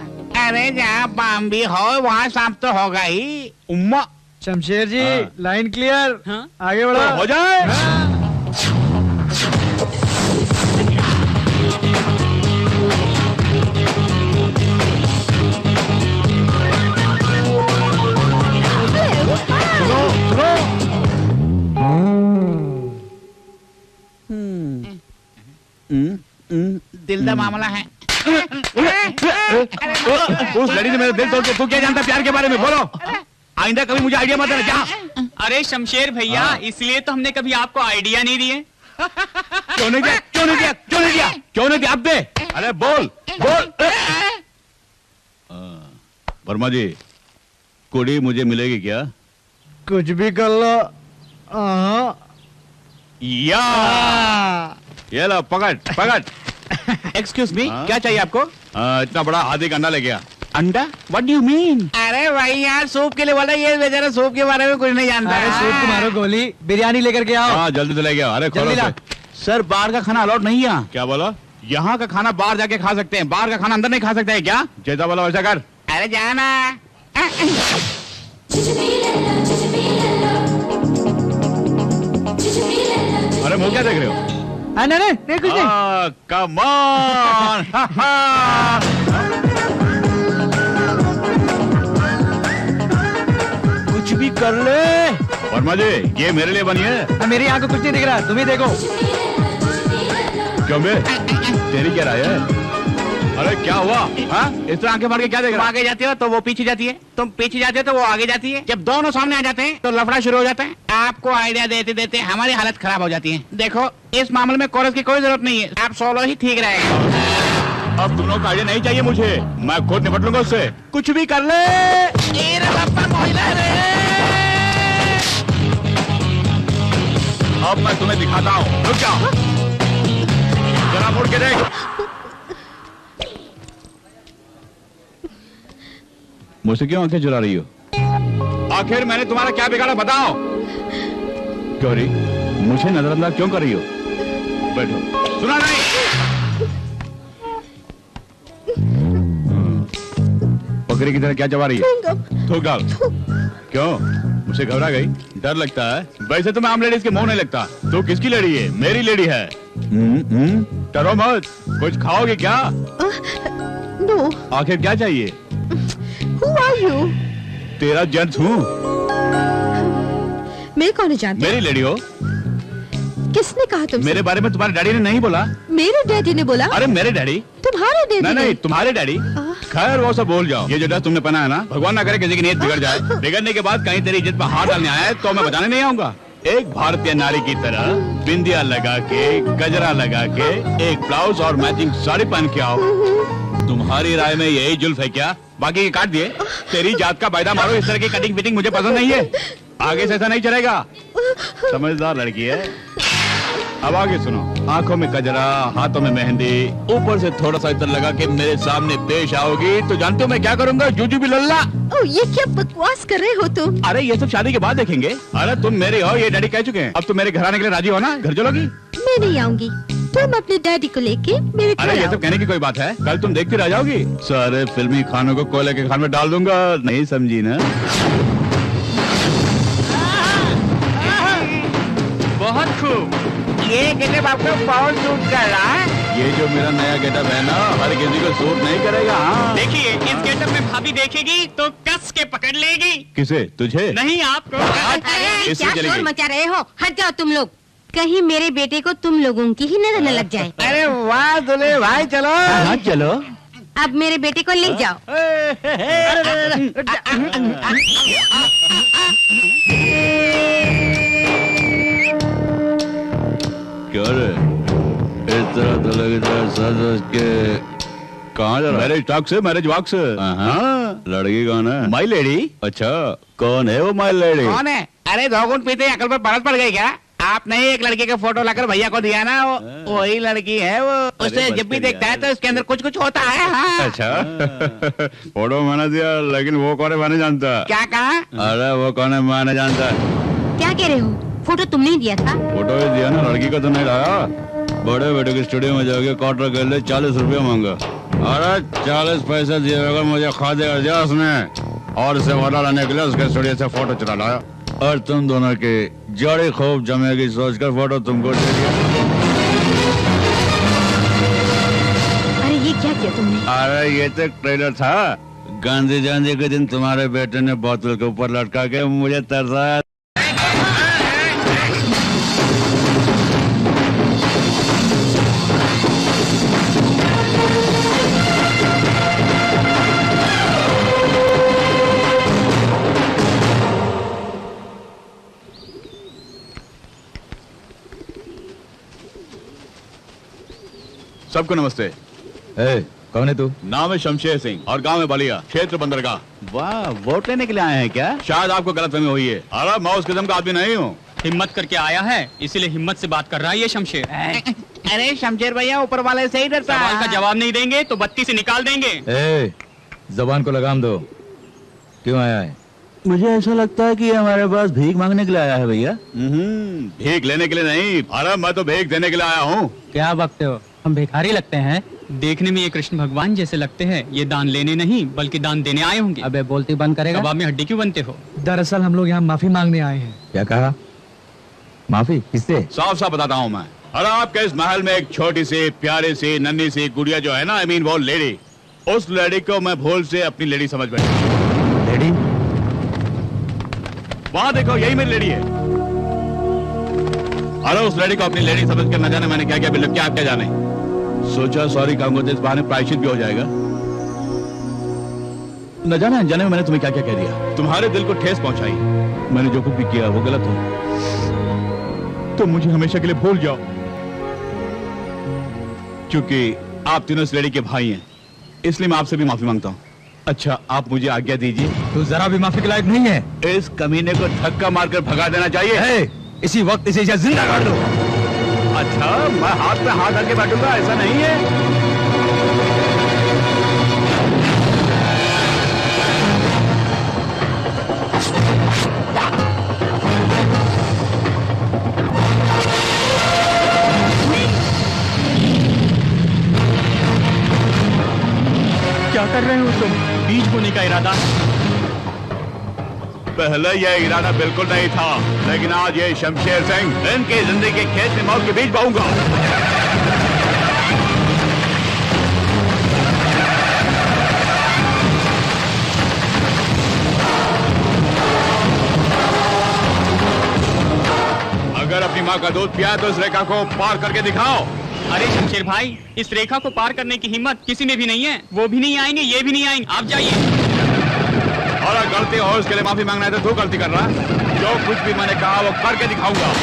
अरे जहाँ बाम्बी हो वहाँ सांप तो होगा ही। उम्मा शमशेर जी लाइन क्लियर। हाँ? आगे बढ़ो। हो जाए। सुनो सुनो। दिल का मामला है। उस लड़ी ने मेरा दिल तोड़ के, तू क्या जानता प्यार के बारे में? बोलो। आइंदा कभी मुझे आइडिया मत देना। क्या? अरे शमशेर भैया हाँ। इसलिए तो हमने कभी आपको आइडिया नहीं दिए। क्यों नहीं दिया? क्यों नहीं दिया? क्यों नहीं दिया? क्यों नहीं दिया? अब दे। अरे बोल बोल। वर्मा जी, कुड़ी मुझे मिलेगी क्या? कुछ भी कर लो। या ये लो, पकड़ पकड़। एक्सक्यूज मी, हाँ? क्या चाहिए आपको? इतना बड़ा हाथी का अंडा ले गया। अंडा? What do you mean? अरे भाई यार, सूप के लिए बोला, ये बेचारा सूप के बारे में कुछ नहीं जानता। अरे सूप को मारो गोली, बिरयानी लेकर के आओ। हाँ जल्दी से ले गया। अरे खोलो जल्दी ला। उसे। सर बाहर का खाना अलाउड नहीं है। क्या बोला? यहाँ का खाना बाहर जाके खा सकते हैं, बाहर का खाना अंदर नहीं खा सकते हैं क्या? जैसा बोला वैसा कर। अरे जाना। अरे मुँह क्या देख रहे हो? नहीं नहीं कुछ नहीं। Come on. कुछ भी कर ले। वर्मा जी, ये मेरे लिए बनी है। मेरी आंख को कुछ नहीं दिख रहा, तुम ही देखो। क्यों बे? तेरी क्या राय है? अरे क्या हुआ? हाँ? इस तरह आंखें मार के क्या देख तुम रहा? आगे जाते हो तो वो पीछे जाती है, तुम पीछे जाते हो तो वो आगे जाती है। जब दोनों सामने आ जाते हैं तो लफड़ा शुरू हो जाता है। आपको आइडिया देते देते हमारी हालत खराब हो जाती है। देखो, इस मामले में कोरस की कोई जरूरत नहीं है, आप सोलो ही ठीक रहेगा। अब दोनों का आइडिया नहीं चाहिए मुझे, मैं खुद निपट लूंगा उससे। कुछ भी कर ले। अब मैं तुम्हें दिखाता हूँ। रुक जाओ, जरा मुड़ के देख। मुझसे क्यों आंखें चुरा रही हो? आखिर मैंने तुम्हारा क्या बिगाड़ा बताओ? गौरी, मुझे नजरअंदाज क्यों कर रही हो? बैठो। सुना नहीं? बकरी की तरह क्या चबा रही है? थूक डाल। क्यों? मुझसे घबरा गई? डर लगता है? वैसे तो मैं आम लेडीज के मुंह नहीं लगता। तो किसकी लेडी है? मेरी लेडी है। डरो मत। कुछ खाओगे क्या? नो। आखिर क्या चाहिए? Who are you? तेरा जेंट्स हूँ। मैं कौन जानती? मेरी लेडी हो। किसने कहा तुमसे? मेरे बारे में तुम्हारे डैडी ने नहीं बोला? मेरे डैडी ने बोला। अरे मेरे डैडी? तुम्हारे डैडी नहीं ने? नहीं, तुम्हारे डैडी। खैर वो सब भूल जाओ। ये जो ड्रेस तुमने पहना है ना, भगवान ना करे किसी की नीयत बिगड़ जाए। बिगड़ने के बाद कहीं तेरी इज्जत पर हाथ डालने आया है तो मैं बताने नहीं आऊंगा। एक भारतीय नारी की तरह बिंदिया लगा के, गजरा लगा के, एक ब्लाउज और मैचिंग साड़ी पहन के आओ। तुम्हारी राय में यही जुल्फ है क्या? बाकी के काट दिए। तेरी जात का फायदा मारो, इस तरह की कटिंग फिटिंग मुझे पसंद नहीं है। आगे से ऐसा नहीं चलेगा। समझदार लड़की है। अब आगे सुनो। आंखों में गजरा, हाथों में मेहंदी, ऊपर से थोड़ा सा इतर लगा के मेरे सामने पेश आओगी तो जानते हो मैं क्या करूंगा? जूजू भी लल्ला। ओह, ये क्या बकवास कर रहे हो तुम? अरे ये सब शादी के बाद देखेंगे। अरे तुम मेरे हो, ये डैडी कह चुके हैं। अब तुम मेरे घर आने के लिए राजी हो ना? घर चलोगी? मैं नहीं आऊंगी। तुम अपने डैडी को लेके मेरे घर अरे ये आओ। सब कहने की कोई बात है? कल तुम देखती रह जाओगी। सारे फिल्मी खानों को कोयले के खान में डाल दूंगा। नहीं समझी ना? खूब। ये गेटअप आपको बहुत सूट कर रहा है। ये जो मेरा नया गेटअप है ना, हर किसी को सूट नहीं करेगा। हाँ देखिए, इस गेटअप में भाभी देखेगी तो कस के पकड़ लेगी। किसे? तुझे? नहीं, आपको। अरे, इससे क्या चलेगी। शोर मचा रहे हो? हट जाओ तुम लोग, कहीं मेरे बेटे को तुम लोगों की ही नजर न लग जाए। अरे वाह दुल्हे भाई, चलो। हाँ चलो। अब मेरे बेटे को ले जाओ। क्या रे? इस तरह तो लगता है सज के कहाँ जा रहा? मैरिज टॉक से, मैरिज वॉक से। हाँ, लड़की कौन है? माई लेडी। अच्छा, कौन है वो माई लेडी? कौन है? अरे दो घूंट पीते अकल पर बरस पड़ गई क्या? आपने एक लड़के का फोटो लाकर भैया को दिया ना, वो वही लड़की है वो। उसे बस जब भी कर देखता है यार। तो उसके अंदर कुछ कुछ होता है। हाँ। अच्छा फोटो मैंने दिया, लेकिन वो कौन है मैं नहीं जानता। क्या कहा? अरे वो कौन है मैं नहीं जानता। क्या कह रहे हो? फोटो तुमने ही दिया था? फोटो ही दिया ना, लड़की को तो नहीं लाया। बड़े बेटे के स्टूडियो में जाके क्वार्टर कर ले, 40 रुपया मांगा। अरे 40 पैसे दिए बगैर मुझे खादे कर दिया उसने, और उसे वाला लाने के लिए उसके स्टूडियो से फोटो चला लाया। और तुम दोनों की जड़ी खूब जमेगी सोचकर फोटो तुमको दे दिया। अरे ये क्या किया तुमने? अरे ये तो ट्रेलर था। गांधी जयंती के दिन तुम्हारे बेटे ने बोतल के ऊपर लटका के मुझे तरसाया। सबको नमस्ते। कौन है तू? नाम है शमशेर सिंह और गांव है बलिया, क्षेत्र बंदरगाह। वाह, वोट लेने के लिए आए हैं क्या? शायद आपको गलतफहमी हुई है। अरे मैं उस किस्म का आदमी नहीं हूँ। हिम्मत करके आया है, इसीलिए हिम्मत से बात कर रहा है ये शमशेर। अरे शमशेर भैया ऊपर वाले से ही डरता सवाल का है। जवाब नहीं देंगे तो बत्ती से निकाल देंगे। जबान को लगाम दो। क्यों आया है? मुझे ऐसा लगता है कि ये हमारे पास भीख मांगने के लिए आया है भैया। भीख लेने के लिए नहीं, अरे मैं तो भीख देने के लिए आया हूँ। क्या बकते हो? हम भिखारी लगते हैं? देखने में ये कृष्ण भगवान जैसे लगते हैं। ये दान लेने नहीं बल्कि दान देने आए होंगे। अबे बोलती बंद करेगा? कबाब में हड्डी क्यों बनते हो? दरअसल हम लोग यहाँ माफी मांगने आए हैं। क्या कहा? माफी किससे? साफ साफ बताता हूँ मैं। अरे आपके इस महल में एक छोटी सी प्यारी सी नन्ही सी गुड़िया जो है ना, आई मीन वो लेडी, उस लेडी को मैं भूल से अपनी लेडी समझ बैठा। लेडी? वहाँ देखो, यही मेरी लेडी है। अरे उस लेडी को अपनी लेडी समझ कर न जाने मैंने क्या क्या बिल्कुल क्या आप क्या जाने। सोचा सॉरी कहूंगा तो इस बहाने प्रायश्चित भी हो जाएगा। न जाने अनजाने में मैंने तुम्हें क्या क्या कह दिया, तुम्हारे दिल को ठेस पहुंचाई। मैंने जो कुछ भी किया वो गलत हो तो मुझे हमेशा के लिए भूल जाओ, क्योंकि आप तीनों इस लेडी के भाई हैं, इसलिए मैं आपसे भी माफी मांगता हूँ। अच्छा आप मुझे आज्ञा दीजिए। तू जरा भी माफी के लायक नहीं है। इस कमीने को धक्का मारकर भगा देना चाहिए। इसी वक्त इसे जिंदा कर दो। अच्छा मैं हाथ पे हाथ रख के बैठूंगा, ऐसा नहीं है। क्या कर रहे हो तुम? बीज बोने का इरादा? पहले यह इरादा बिल्कुल नहीं था, लेकिन आज ये शमशेर सिंह इनकी जिंदगी के खेत में मौत के बीज बोऊंगा। अगर अपनी माँ का दूध पिया तो इस रेखा को पार करके दिखाओ। अरे शमशेर भाई, इस रेखा को पार करने की हिम्मत किसी में भी नहीं है। वो भी नहीं आएंगे, ये भी नहीं आएंगे। आप जाइए। और अगर गलती हो उसके लिए माफी मांगना है तो तू गलती कर रहा है। जो कुछ भी मैंने कहा वो करके दिखाऊंगा।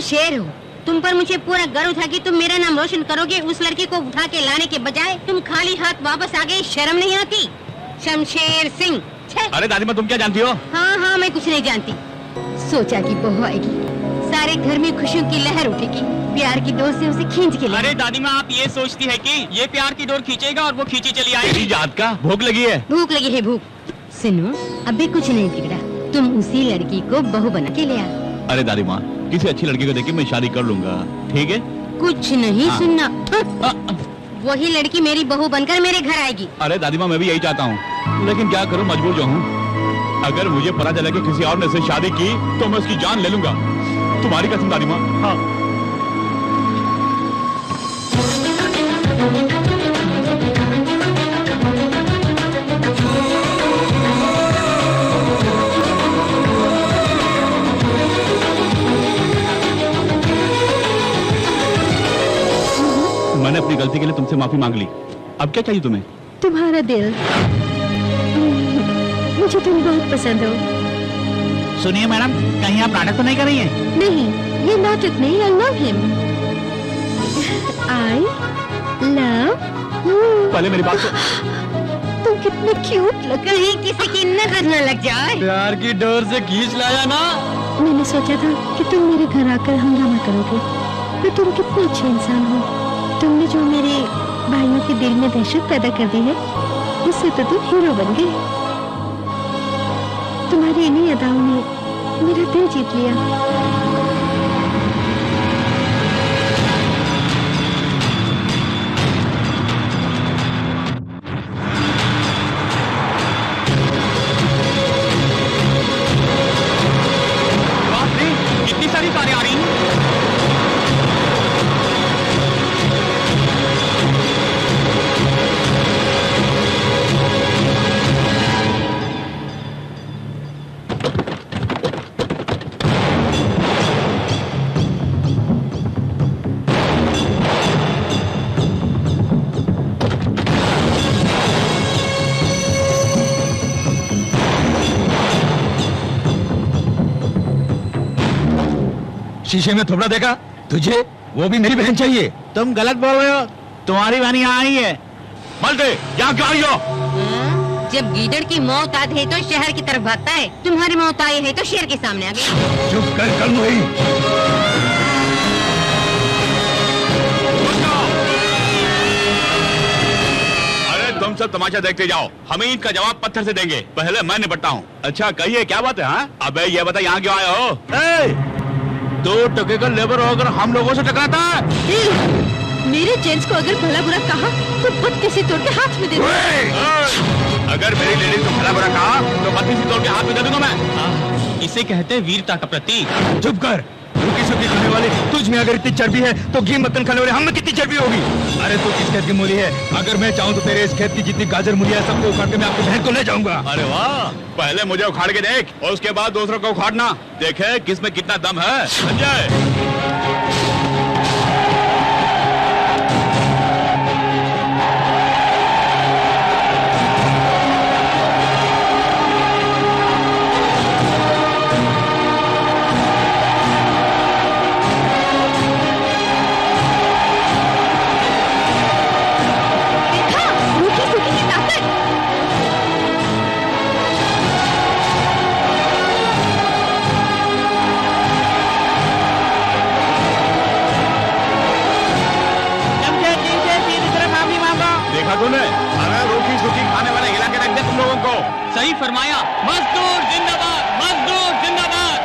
शेर हो। तुम पर मुझे पूरा गर्व था कि तुम मेरा नाम रोशन करोगे। उस लड़की को उठा के लाने के बजाय तुम खाली हाथ वापस आ गए। शर्म नहीं आती? शमशेर सिंह। छे। अरे दादी माँ तुम क्या जानती हो? हाँ हाँ मैं कुछ नहीं जानती। सोचा कि बहू आएगी, सारे घर में खुशियों की लहर उठेगी, प्यार की डोर से उसे खींच के ले। अरे दादी माँ आप ये सोचती है कि ये प्यार की डोर खींचेगा और वो खींची चली आएगी? तेरी जात का भूख लगी है? भूख लगी है भूख। सुनो अभी कुछ नहीं बिगड़ा, तुम उसी लड़की को बहू बना के ले आ। अरे दादी माँ किसी अच्छी लड़की को देख के मैं शादी कर लूंगा, ठीक है? कुछ नहीं सुनना। वही लड़की मेरी बहू बनकर मेरे घर आएगी। अरे दादी माँ मैं भी यही चाहता हूँ, लेकिन क्या करूँ मजबूर जो हूँ। अगर मुझे पता चला कि किसी और ने से शादी की तो मैं उसकी जान ले लूंगा। तुम्हारी कसम दादी माँ। हाँ। मैंने अपनी गलती के लिए तुमसे माफी मांग ली, अब क्या चाहिए तुम्हें? तुम्हारा दिल। मुझे तुम बहुत पसंद हो। सुनिए मैडम, कहीं आप नाटक तो नहीं कर रही हैं? नहीं ये नाटक नहीं, I love him। I love you। पहले मेरी बात तुम कितने क्यूट लग रहे हैं, किसी की नजर न लग जाए। प्यार की डोर से खींच लाया ना। मैंने सोचा था कि तुम मेरे घर आकर हंगामा करोगे, पर तुम कितने अच्छे इंसान हो। तुमने जो मेरे भाइयों के दिल में दहशत पैदा कर दी है, उससे तो तुम हीरो बन गए। तुम्हारी इन्हीं अदाओं ने मेरा दिल जीत लिया। कितनी सारी कारें आ रही हैं। शीशे में थोड़ा देखा तुझे? वो भी मेरी बहन चाहिए। तुम गलत बोल रहे हो, तुम्हारी बहन यहाँ आई है। मलते यहाँ क्यों आई हो? जब गीदड़ की मौत आती है तो शहर की तरफ भागता है, तुम्हारी मौत आई है तो शेर के सामने आ गई। चुप कर कल मोही। अरे तुम सब तमाशा देखते जाओ, हमें इनका जवाब पत्थर से देंगे, पहले मैं निपटता हूँ। अच्छा कहिए क्या बात है? हाँ अबे ये बता यहाँ क्यों आए हो? 2 टके का लेबर होकर हम लोगों से टकराता है? मेरे जेंट्स को अगर भला बुरा कहा तो बत्तीसी तोड़ के हाथ में दे दो। अगर मेरी लेडीज को भला बुरा कहा तो बत्तीसी तोड़ के हाथ में दे दूंगा मैं। इसे कहते हैं वीरता का प्रतीक। चुप कर। रूखी सूखी खाने वाले तुझ में अगर इतनी चर्बी है तो घी मक्खन खाने वाले हम में कितनी चर्बी होगी? अरे तू किस खेत की मूली है? अगर मैं चाहूँ तो तेरे इस खेत की जितनी गाजर मूली है सबको उखाड़ के मैं आपकी बहन को ले जाऊंगा। अरे वाह, पहले मुझे उखाड़ के देख और उसके बाद दूसरों को उखाड़ना, देखे किसमें कितना दम है। संजय तूने? अरे रोटी सूखी खाने वाले हिला के रख दे तुम लोगों को। सही फरमाया, मजदूर जिंदाबाद, मजदूर जिंदाबाद।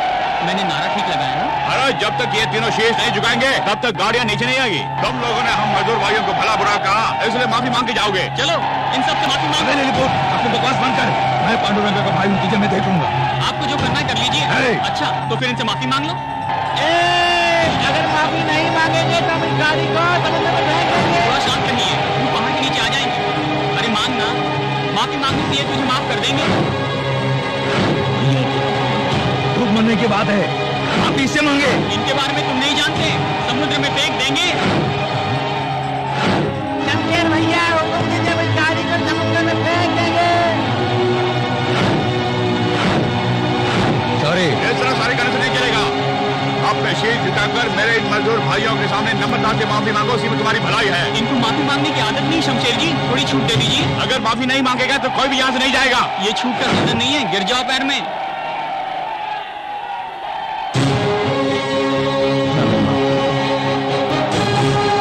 मैंने नारा ठीक लगाया ना? अरे जब तक ये तीनों शीश नहीं झुकाएंगे तब तक गाड़ियाँ नीचे नहीं आएगी। तुम लोगों ने हम मजदूर भाइयों को भला बुरा कहा, इसलिए माफी मांग के जाओगे। चलो इन सब से माफी मांगो। अपनी बकवास बंद कर। मैं पांडुरंग का भाई हूँ, तुझे मैं देख लूंगा। आपको जो करना है कर लीजिए। अच्छा तो फिर इनसे माफी मांग लो। अगर माफी नहीं मांगेंगे तो हम इस गाड़ी को समुद्र में फेंक देंगे। थोड़ा शांत रहिए, वो पहाड़ के नीचे आ जाएंगे। अरे मांगना, माफी मांगने के लिए तुझे माफ कर देंगे। दुख मनने की बात है, माफी इससे मांगे। इनके बारे में तुम नहीं जानते, समुद्र में फेंक देंगे। शमशेर भैया हुक्म दीजिए, इस गाड़ी को समुद्र में फेंक देंगे। सॉरी, इस तरह सारी गाड़ी से नहीं चलेगा। अब अपने शीश झुकाकर मेरे इन मजदूर भाइयों के सामने नम्रता से माफी मांगो, इसी में तुम्हारी भलाई है। इनको माफी मांगने की आदत नहीं शमशेर जी, थोड़ी छूट दे दीजिए। अगर माफी नहीं मांगेगा तो कोई भी यहाँ से नहीं जाएगा। ये छूट का सीजन नहीं है, गिर जाओ पैर में।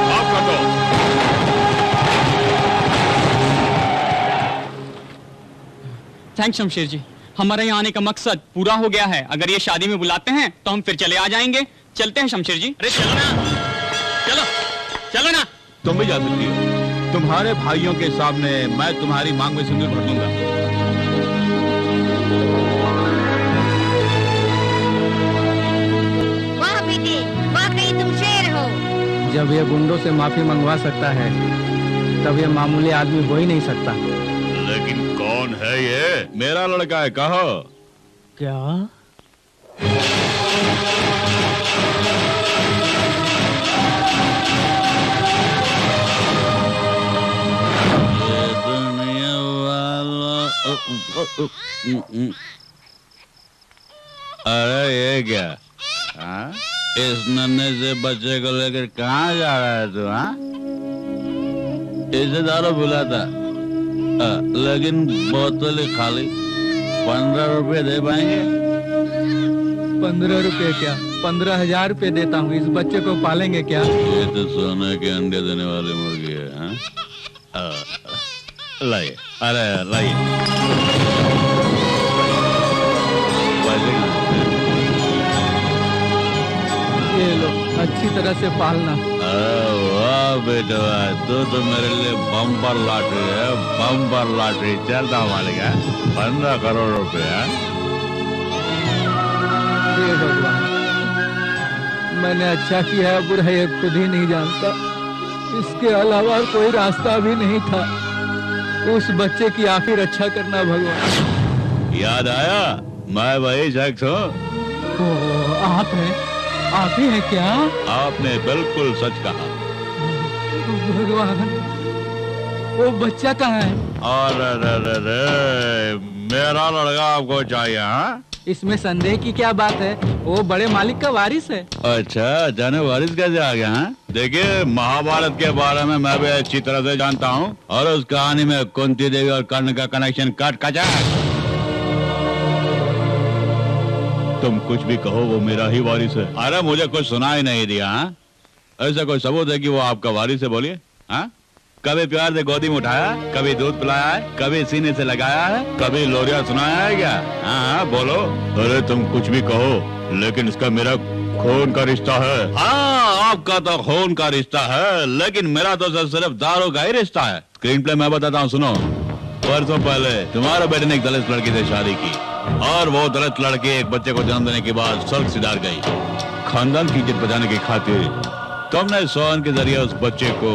आप कर दो। थैंक्स शमशेर जी, हमारे यहाँ आने का मकसद पूरा हो गया है। अगर ये शादी में बुलाते हैं तो हम फिर चले आ जाएंगे। चलते हैं शमशेर जी। अरे चलो ना, चलो चलो ना। तुम भी जा सकती हो। तुम्हारे भाइयों के सामने मैं तुम्हारी मांग में सिंदूर भर दूंगा। वाह बेटे, वाकई तुम शेर हो। जब ये गुंडों से माफी मंगवा सकता है तब ये मामूली आदमी हो ही नहीं सकता। लेकिन कौन है ये? मेरा लड़का है, कहो। क्या? ये दुनिया वाला अरे ये क्या? हाँ? इस नन्हे से बच्चे को लेकर कहाँ जा रहा है तू? हाँ? इसे दारू बुलाता, लेकिन बोतल खाली। 15 रुपए दे पाएंगे? 15 रुपए क्या, 15,000 रुपए देता हूँ। इस बच्चे को पालेंगे क्या? ये तो सोने के अंडे देने वाली मुर्गी है। हाँ? लाइए, अरे लाइए। ये लो, अच्छी तरह से पालना। वाह बेटा, तो मेरे लिए बम्पर लॉटरी है, बम्पर लॉटरी। चलता मालिक है, 15 करोड़ रुपया। हे भगवान, मैंने अच्छा किया है बुरा ये खुद ही नहीं जानता। इसके अलावा कोई रास्ता भी नहीं था। उस बच्चे की आखिर रक्षा करना भगवान। याद आया, मैं वही शख्स हूँ। आप हैं? आप ही हैं क्या? आपने बिल्कुल सच कहा। भगवान, वो बच्चा कहाँ है? अरे मेरा लड़का आपको चाहिए? हाँ? इसमें संदेह की क्या बात है? वो बड़े मालिक का वारिस है। अच्छा, जाने वारिस कैसे आ गया? हाँ? देखिए, महाभारत के बारे में मैं भी अच्छी तरह से जानता हूँ, और उस कहानी में कुंती देवी और कर्ण का कनेक्शन कट कचा। तुम कुछ भी कहो, वो मेरा ही वारिस है। अरे मुझे कुछ सुना ही नहीं दिया। हाँ? ऐसा कोई सबूत है कि वो आपका वारिस है? बोलिए। हाँ? कभी प्यार से गोदी में उठाया, कभी दूध पिलाया है, कभी सीने से लगाया है, कभी लोरिया सुनाया है क्या? हाँ बोलो। अरे तुम कुछ भी कहो, लेकिन इसका मेरा खून का रिश्ता है। हाँ, आपका तो खून का रिश्ता है, लेकिन मेरा तो सिर्फ दारू का ही रिश्ता है। स्क्रीन प्ले मैं बताता हूँ, सुनो। परसों पहले तुम्हारे बेटे ने एक दलित लड़की से शादी की, और वो दलित लड़की एक बच्चे को जन्म देने के बाद स्वर्ग सिधार गई। खानदान की इज्जत बचाने की खातिर तुमने सोहन के जरिए उस बच्चे को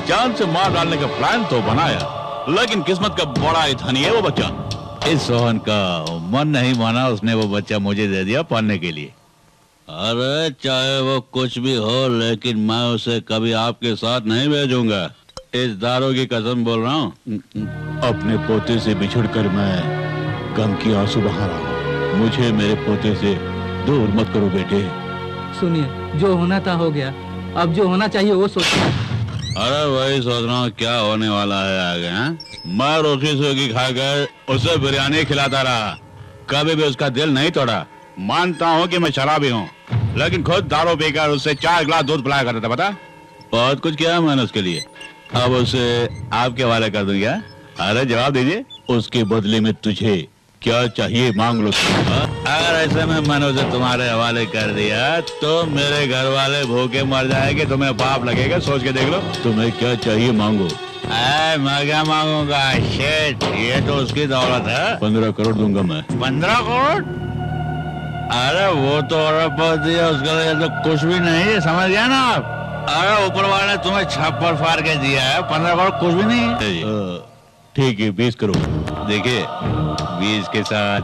जान से मार डालने का प्लान तो बनाया, लेकिन किस्मत का बड़ा ही धनी है वो बच्चा। इस सोहन का मन नहीं माना, उसने वो बच्चा मुझे दे दिया पालने के लिए। अरे चाहे वो कुछ भी हो, लेकिन मैं उसे कभी आपके साथ नहीं भेजूंगा। इस दारू की कसम बोल रहा हूँ। अपने पोते से बिछुड़कर मैं गम की आंसू बहा रहा हूँ। मुझे मेरे पोते से दूर मत करो बेटे। सुनिए, जो होना था हो गया, अब जो होना चाहिए वो सोचिए। अरे वही सोच रहा हूँ क्या होने वाला है आगे। हाँ? मैं रोटी सूखी खाकर उसे बिरयानी खिलाता रहा, कभी भी उसका दिल नहीं तोड़ा। मानता हूँ कि मैं शराबी हूँ, लेकिन खुद दारू पीकर उससे 4 गिलास दूध पिलाया करता था। पता, बहुत कुछ किया मैंने उसके लिए। अब उसे आपके हवाले कर दूं क्या? अरे जवाब दीजिए, उसके बदले में तुझे क्या चाहिए मांग लो। अगर ऐसे में मैंने उसे तुम्हारे हवाले कर दिया तो मेरे घर वाले भूखे मर जाएंगे, तुम्हें पाप लगेगा। सोच के देख लो, तुम्हें क्या चाहिए मांगो। मैं क्या मांगूंगा? शेट, ये तो उसकी दौलत है। 15 करोड़ दूंगा मैं। 15 करोड़? अरे वो तो अरबपति है, उसके लिए तो कुछ भी नहीं है, समझ गया ना आप? अरे ऊपर वाले ने तुम्हें छप्पर फाड़ के दिया है, 15 करोड़ कुछ भी नहीं है। ठीक है, 20 करोड़। देखिए, 20 के साथ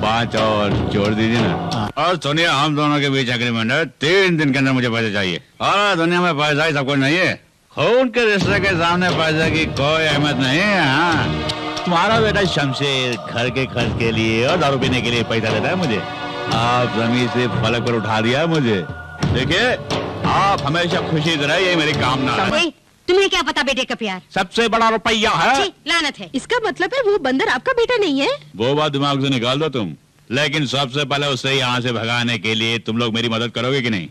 5 और जोड़ दीजिए ना। और सुनिए, हम दोनों के बीच एग्रीमेंट है, 3 दिन के अंदर मुझे पैसे चाहिए। और दुनिया में पैसा ही सब कुछ नहीं है। खून के रिश्ते के सामने पैसे की कोई अहमियत नहीं है। हाँ, तुम्हारा बेटा शमशेर घर के खर्च के लिए और दारू पीने के लिए पैसा देता है मुझे। आप जमीन से फलक पर उठा दिया मुझे। देखिए, आप हमेशा खुशी से रहे, ये मेरी कामना है। तुम्हें क्या पता बेटे का प्यार? सबसे बड़ा रुपया है। लानत है। इसका मतलब है वो बंदर आपका बेटा नहीं है? वो बात दिमाग से निकाल दो तुम। लेकिन सबसे पहले उसे यहाँ से भगाने के लिए तुम लोग मेरी मदद करोगे कि नहीं?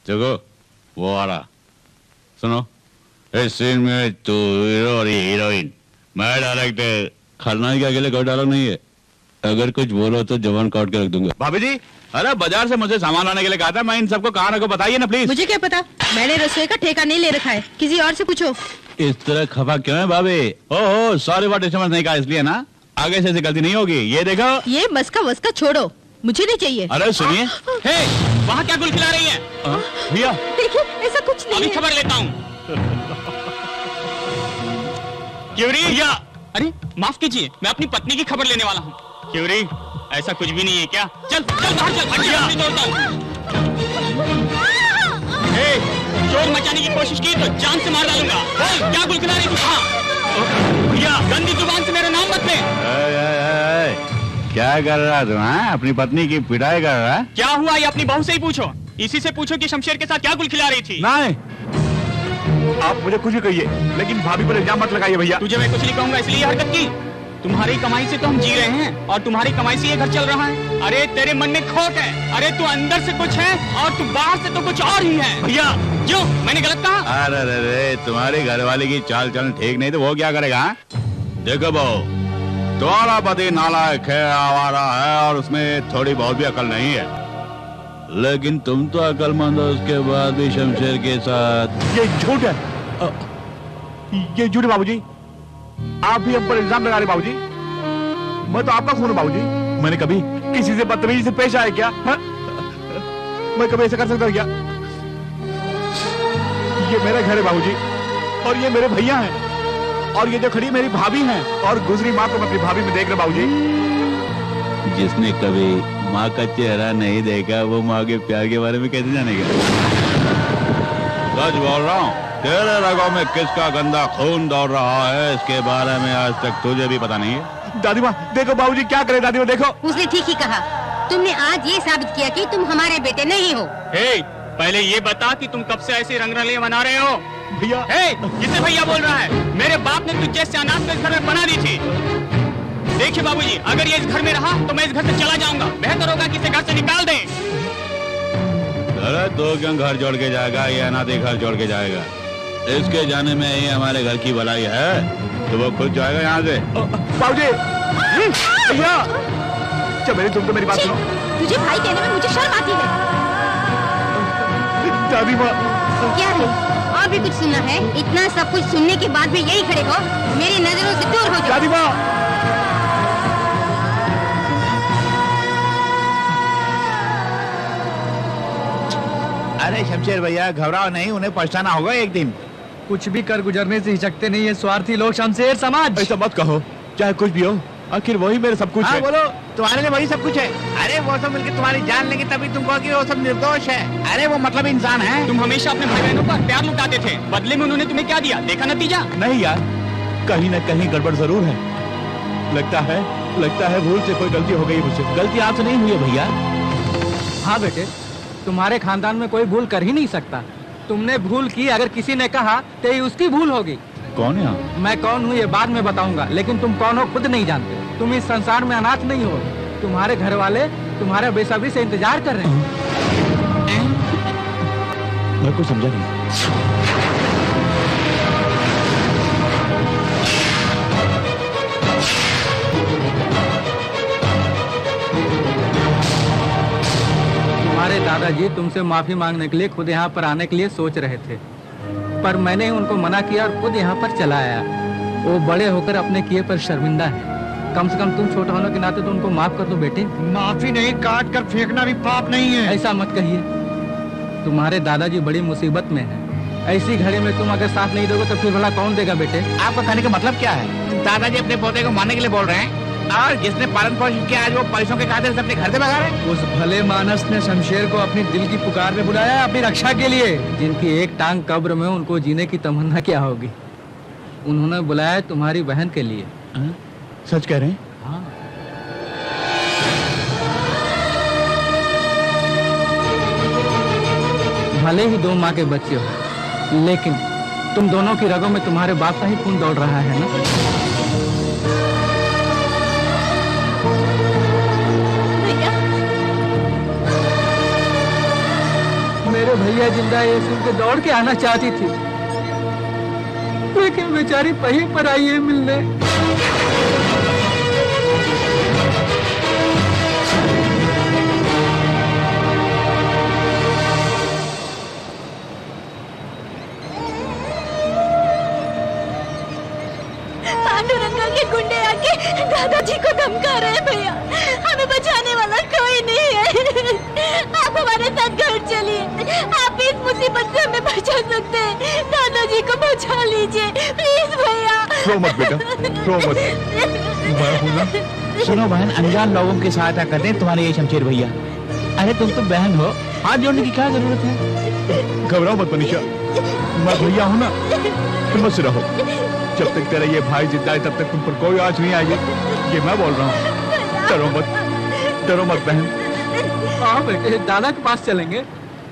देखो, वो आ रहा। सुनो, इस सीन में तू हीरो और ये हीरोइन, मैं डायरेक्टर, खलनायक के अकेले कोई डायलॉग नहीं है। अगर कुछ बोलो तो जवान काट के रख दूंगा। भाभी जी, अरे बाजार से मुझे सामान लाने के लिए कहा था, मैं इन सबको कहाँ रखो बताइए ना प्लीज। मुझे क्या पता, मैंने रसोई का ठेका नहीं ले रखा है, किसी और से पूछो। इस तरह खफा क्यों है भाभी? ओहो, सॉरी व्हाट समझ नहीं कहा इसलिए ना, आगे से ऐसी गलती नहीं होगी। ये देखो, ये मस्का वस्का छोड़ो, मुझे नहीं चाहिए। अरे सुनिए, हे, वहाँ क्या गुल खिला रही है? भैया देखिए, ऐसा कुछ नहीं अभी है। खबर लेता हूँ। क्यूरी, या अरे माफ कीजिए, मैं अपनी पत्नी की खबर लेने वाला हूँ। क्यूरी, ऐसा कुछ भी नहीं है क्या? चल चल बाहर चल, हटिया, नहीं तोड़ता हूँ। शोर मचाने की कोशिश की तो जान से मार डालूंगा। बोल, क्या गुल खिला रही थी? हाँ भैया, गंदी जुबान से मेरा नाम मत ले। क्या कर रहा तू? अपनी पत्नी की पिटाई कर रहा? क्या हुआ ये अपनी बहू से ही पूछो। इसी से पूछो कि शमशेर के साथ क्या गुल खिला रही थी। नहीं, आप मुझे कुछ भी कहिए, लेकिन भाभी पर इल्जाम मत लगाइए भैया। तुझे मैं कुछ नहीं कहूंगा, इसलिए ये हरकत की। तुम्हारी कमाई से तो हम जी रहे हैं और तुम्हारी कमाई से ये घर चल रहा है। अरे तेरे मन में खोट है। अरे तू अंदर से कुछ है और तू बाहर से तो कुछ और ही है। भैया क्यों, मैंने गलत कहा? अरे तुम्हारी घरवाली की चाल चलन ठीक नहीं तो वो क्या करेगा? देखो बहू, तुम्हारा पति नालायक है, आवारा है और उसमें थोड़ी बहुत भी अकल नहीं है, लेकिन तुम तो अकलमंद हो, उसके बाद भी शमशेर के साथ। ये झूठ है, ये झूठ है बाबूजी। आप भी हम पर इल्जाम लगा रहे बाबूजी। मैं तो आपका खून हूं बाबूजी। मैंने कभी किसी से बदतमीजी से पेश आया क्या? हा? मैं कभी ऐसा कर सकता हूं क्या? ये मेरा घर है बाबूजी और ये मेरे भैया हैं और ये जो खड़ी मेरी भाभी हैं और गुजरी माँ को मैं अपनी भाभी में देख रहा बाबूजी। जिसने कभी माँ का चेहरा नहीं देखा वो माँ के प्यार के बारे में कैसे जानेगा? सच बोल रहा हूँ, तेरे रगों में किसका गंदा खून दौड़ रहा है इसके बारे में आज तक तुझे भी पता नहीं है। दादी माँ देखो बाबूजी क्या करे। दादी माँ देखो, उसने ठीक ही कहा। तुमने आज ये साबित किया कि तुम हमारे बेटे नहीं हो। हे, पहले ये बता कि तुम कब से ऐसे रंगरलियां बना रहे हो? भैया। हे, जिसे भैया बोल रहा है, मेरे बाप ने तुझे से अनाथ इस घर में बना दी थी। देखिए बाबूजी, अगर ये इस घर में रहा तो मैं इस घर से चला जाऊंगा। बेहतर होगा कि इसे घर से निकाल दें। अरे तो क्यों घर जोड़ के जाएगा, ये अनाथ घर जोड़ के जाएगा? इसके जाने में ही हमारे घर की भलाई है, तो वो खुद जाएगा यहाँ से। बाबूजी, भैया, चल तुम तो मेरी बात सुनो। तुझे भाई कहने में मुझे शर्म आती है। दादी माँ, क्या है? और भी कुछ सुनना है? इतना सब कुछ सुनने के बाद भी यही खड़े हो? मेरी नजरों से दूर हो जाओ। दादी माँ, अरे शमशेर भैया घबराओ नहीं, उन्हें पछताना होगा एक दिन। कुछ भी कर गुजरने से हिचकते नहीं है स्वार्थी लोग शमशेर समाज। ऐसा मत कहो, चाहे कुछ भी हो, आखिर वही मेरे सब कुछ हाँ है। बोलो, तुम्हारे लिए वही सब कुछ है। अरे वो सब मिलकर तुम्हारी जान लेंगे तभी तुम कहोगे वो सब निर्दोष है। अरे वो मतलब इंसान है। तुम हमेशा अपने भाई बहनों पर प्यार लुटाते थे, बदले में उन्होंने तुम्हें क्या दिया? देखा नतीजा? नहीं यार, कहीं न कहीं गड़बड़ जरूर है। लगता है भूल से कोई गलती हो गई मुझसे। गलती आपसे नहीं हुई है भैया। हाँ बेटे, तुम्हारे खानदान में कोई भूल कर ही नहीं सकता। तुमने भूल की, अगर किसी ने कहा तो ये उसकी भूल होगी। कौन है आप? मैं कौन हूँ ये बाद में बताऊंगा, लेकिन तुम कौन हो खुद नहीं जानते। तुम इस संसार में अनाथ नहीं हो। तुम्हारे घर वाले तुम्हारे बेसब्री से इंतजार कर रहे हैं। मैं कुछ समझा नहीं। तुम्हारे दादाजी तुमसे माफी मांगने के लिए खुद यहाँ पर आने के लिए सोच रहे थे, पर मैंने उनको मना किया और खुद यहाँ पर चला आया। वो बड़े होकर अपने किए पर शर्मिंदा है। कम से कम तुम छोटा होने के नाते तो उनको माफ कर दो बेटे। माफी नहीं, काट कर फेंकना भी पाप नहीं है। ऐसा मत कहिए, तुम्हारे दादाजी बड़ी मुसीबत में हैं। ऐसी घड़ी में तुम अगर साथ नहीं दोगे तो फिर भला कौन देगा बेटे? आपका कहने का मतलब क्या है? दादाजी अपने पोते को मारने के लिए बोल रहे हैं और जिसने पालन पोषण किया आज वो पैसों के खातिर से अपने घर से भगा रहे हैं। उस भले मानस ने शमशेर को अपनी दिल की पुकार में बुलाया अपनी रक्षा के लिए। जिनकी एक टांग कब्र में, उनको जीने की तमन्ना क्या होगी? उन्होंने बुलाया तुम्हारी बहन के लिए। सच कह रहे हैं? हाँ। भले ही 2 माँ के बच्चे हो, लेकिन तुम दोनों की रगों में तुम्हारे बाप का ही खून दौड़ रहा है ना। भैया, मेरे भैया जिंदा ये सुन के दौड़ के आना चाहती थी, लेकिन बेचारी कहीं पर आई है मिलने। पांडुरंगा के गुंडे आके दादाजी को धमका रहे हैं भैया। हमें बचाने वाला कोई नहीं है। आप हमारे साथ घर चलिए, आप इस मुसीबत से हमें बचा सकते हैं। दादाजी को बचा लीजिए प्लीज भैया। रो मत बेटा, रो मत, मैं हूं ना। सुनो बहन, अनजान लोगों की सहायता करते हैं तुम्हारे ये शमशेर भैया। अरे तुम तो बहन हो, हाथ जोड़ने की क्या जरूरत है? घबराओ मत मनीषा, मैं भैया हूं ना, हिम्मत से रहो। जब तक तेरा ये भाई जिंदा है तब तक तुम पर कोई आँच नहीं आएगी, ये मैं बोल रहा हूँ। डरो मत, डरो मत बहन। हाँ बेटे, दादा के पास चलेंगे।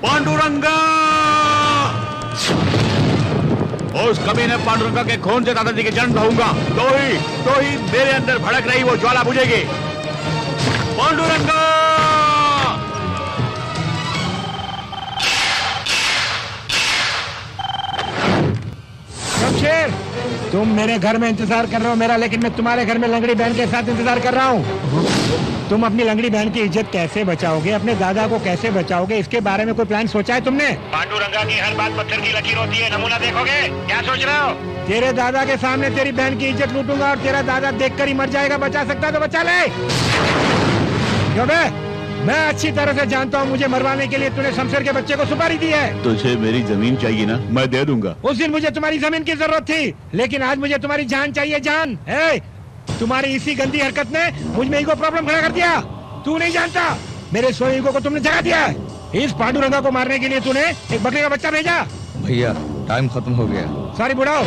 पांडुरंगा! उस कमीने पांडुरंगा के खून से दादाजी के जन्म रहूंगा, तो ही मेरे अंदर भड़क रही वो ज्वाला बुझेगी। पांडुरंगा! शमशेर, तुम मेरे घर में इंतजार कर रहे हो मेरा, लेकिन मैं तुम्हारे घर में लंगड़ी बहन के साथ इंतजार कर रहा हूँ। तुम अपनी लंगड़ी बहन की इज्जत कैसे बचाओगे, अपने दादा को कैसे बचाओगे, इसके बारे में कोई प्लान सोचा है तुमने? पांडुरंगा की हर बात पत्थर की लकीर होती है, नमूना देखोगे? क्या सोच रहे हो? तेरे दादा के सामने तेरी बहन की इज्जत लूटूंगा और तेरा दादा देखकर ही मर जाएगा। बचा सकता तो बचा ले। क्यों बे? मैं अच्छी तरह से जानता हूँ मुझे मरवाने के लिए तूने शमशेर के बच्चे को सुपारी दी है। तुझे मेरी जमीन चाहिए ना, मैं दे दूंगा। उस दिन मुझे तुम्हारी जमीन की जरूरत थी, लेकिन आज मुझे तुम्हारी जान चाहिए, जान। तुम्हारी इसी गंदी हरकत ने मुझ में ईगो प्रॉब्लम खड़ा कर दिया। तू नहीं जानता, मेरे सोए ईगो को तुमने जगा दिया है। इस पांडुरंगा को मारने के लिए तूने एक बकरे का बच्चा भेजा। भैया टाइम खत्म हो गया। सॉरी बुढ़ाओ,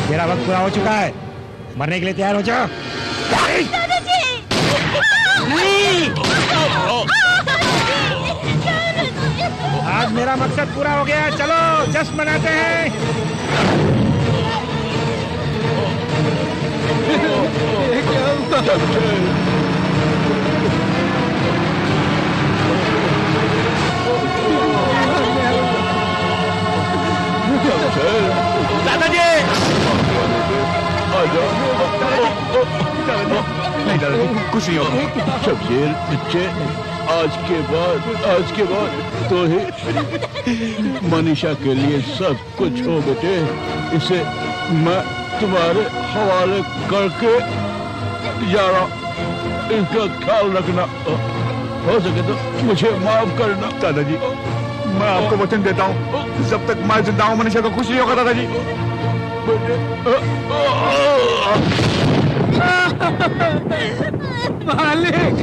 तेरा वक्त पूरा हो चुका है, मरने के लिए तैयार हो जाओ। आज मेरा मकसद पूरा हो गया, चलो जश्न मनाते हैं। ये क्या हुआ? दादाजी! नहीं दादाजी, कुछ नहीं होगा। शमशेर बच्चे, आज के बाद तो ही मनीषा के लिए सब कुछ हो बेटे। इसे मैं तुम्हारे हवाले करके जा रहा, इसका ख्याल रखना। हो सके तो मुझे माफ करना। दादाजी, मैं आपको वचन देता हूँ, जब तक मैं जिंदा हूँ मनीषा को कुछ नहीं होगा। दादाजी मालिक,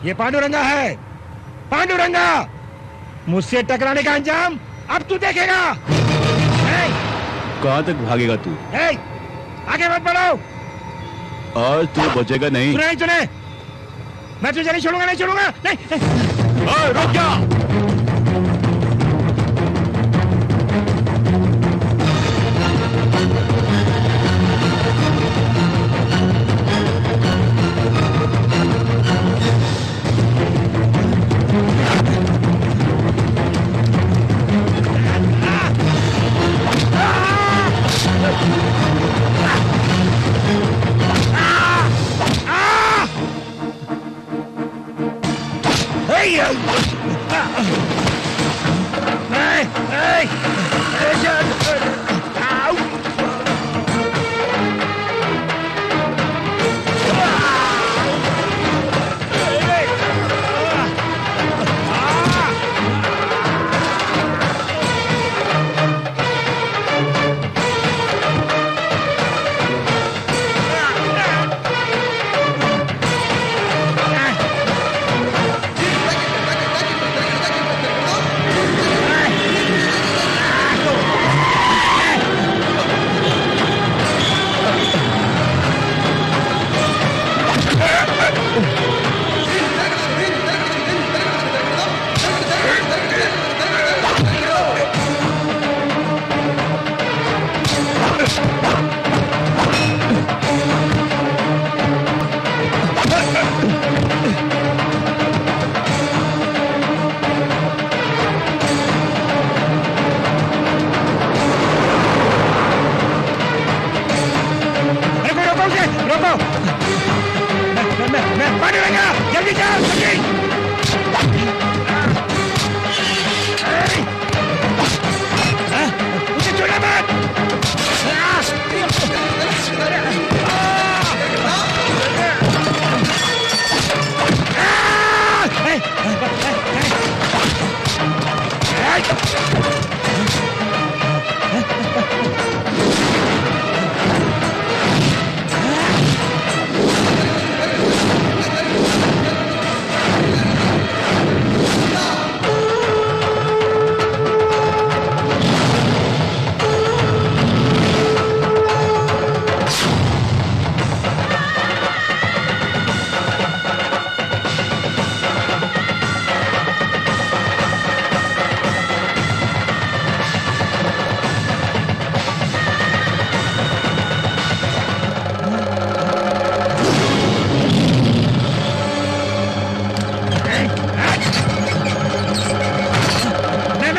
ये पांडुरंगा है, पांडुरंगा। मुझसे टकराने का अंजाम अब तू देखेगा। कहाँ तक भागेगा तू? आगे मत बढ़ो। आज तू बचेगा नहीं। सुने, मैं तुझे नहीं छोड़ूंगा, नहीं छोड़ूंगा, नहीं। रुक जा।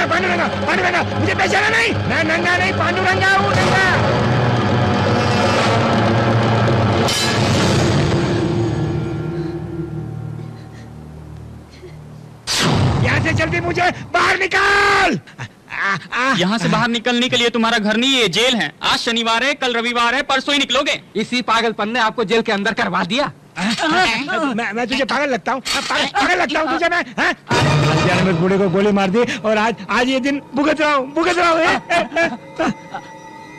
पांडुरंगा, मुझे पहचाना नहीं? मैं नंगा नहीं, पांडुरंगा हूँ, नंगा। यहाँ से जल्दी मुझे बाहर निकाल। यहाँ से बाहर निकलने के लिए तुम्हारा घर नहीं, ये जेल है। आज शनिवार है, कल रविवार है, परसों ही निकलोगे। इसी पागलपन ने आपको जेल के अंदर करवा दिया। मैं तुझे पागल लगता हूँ? पागल लगता हूँ तुझे मैं? मैं बूढ़े को गोली मार दी और आज ये दिन भुगत रहा हूँ।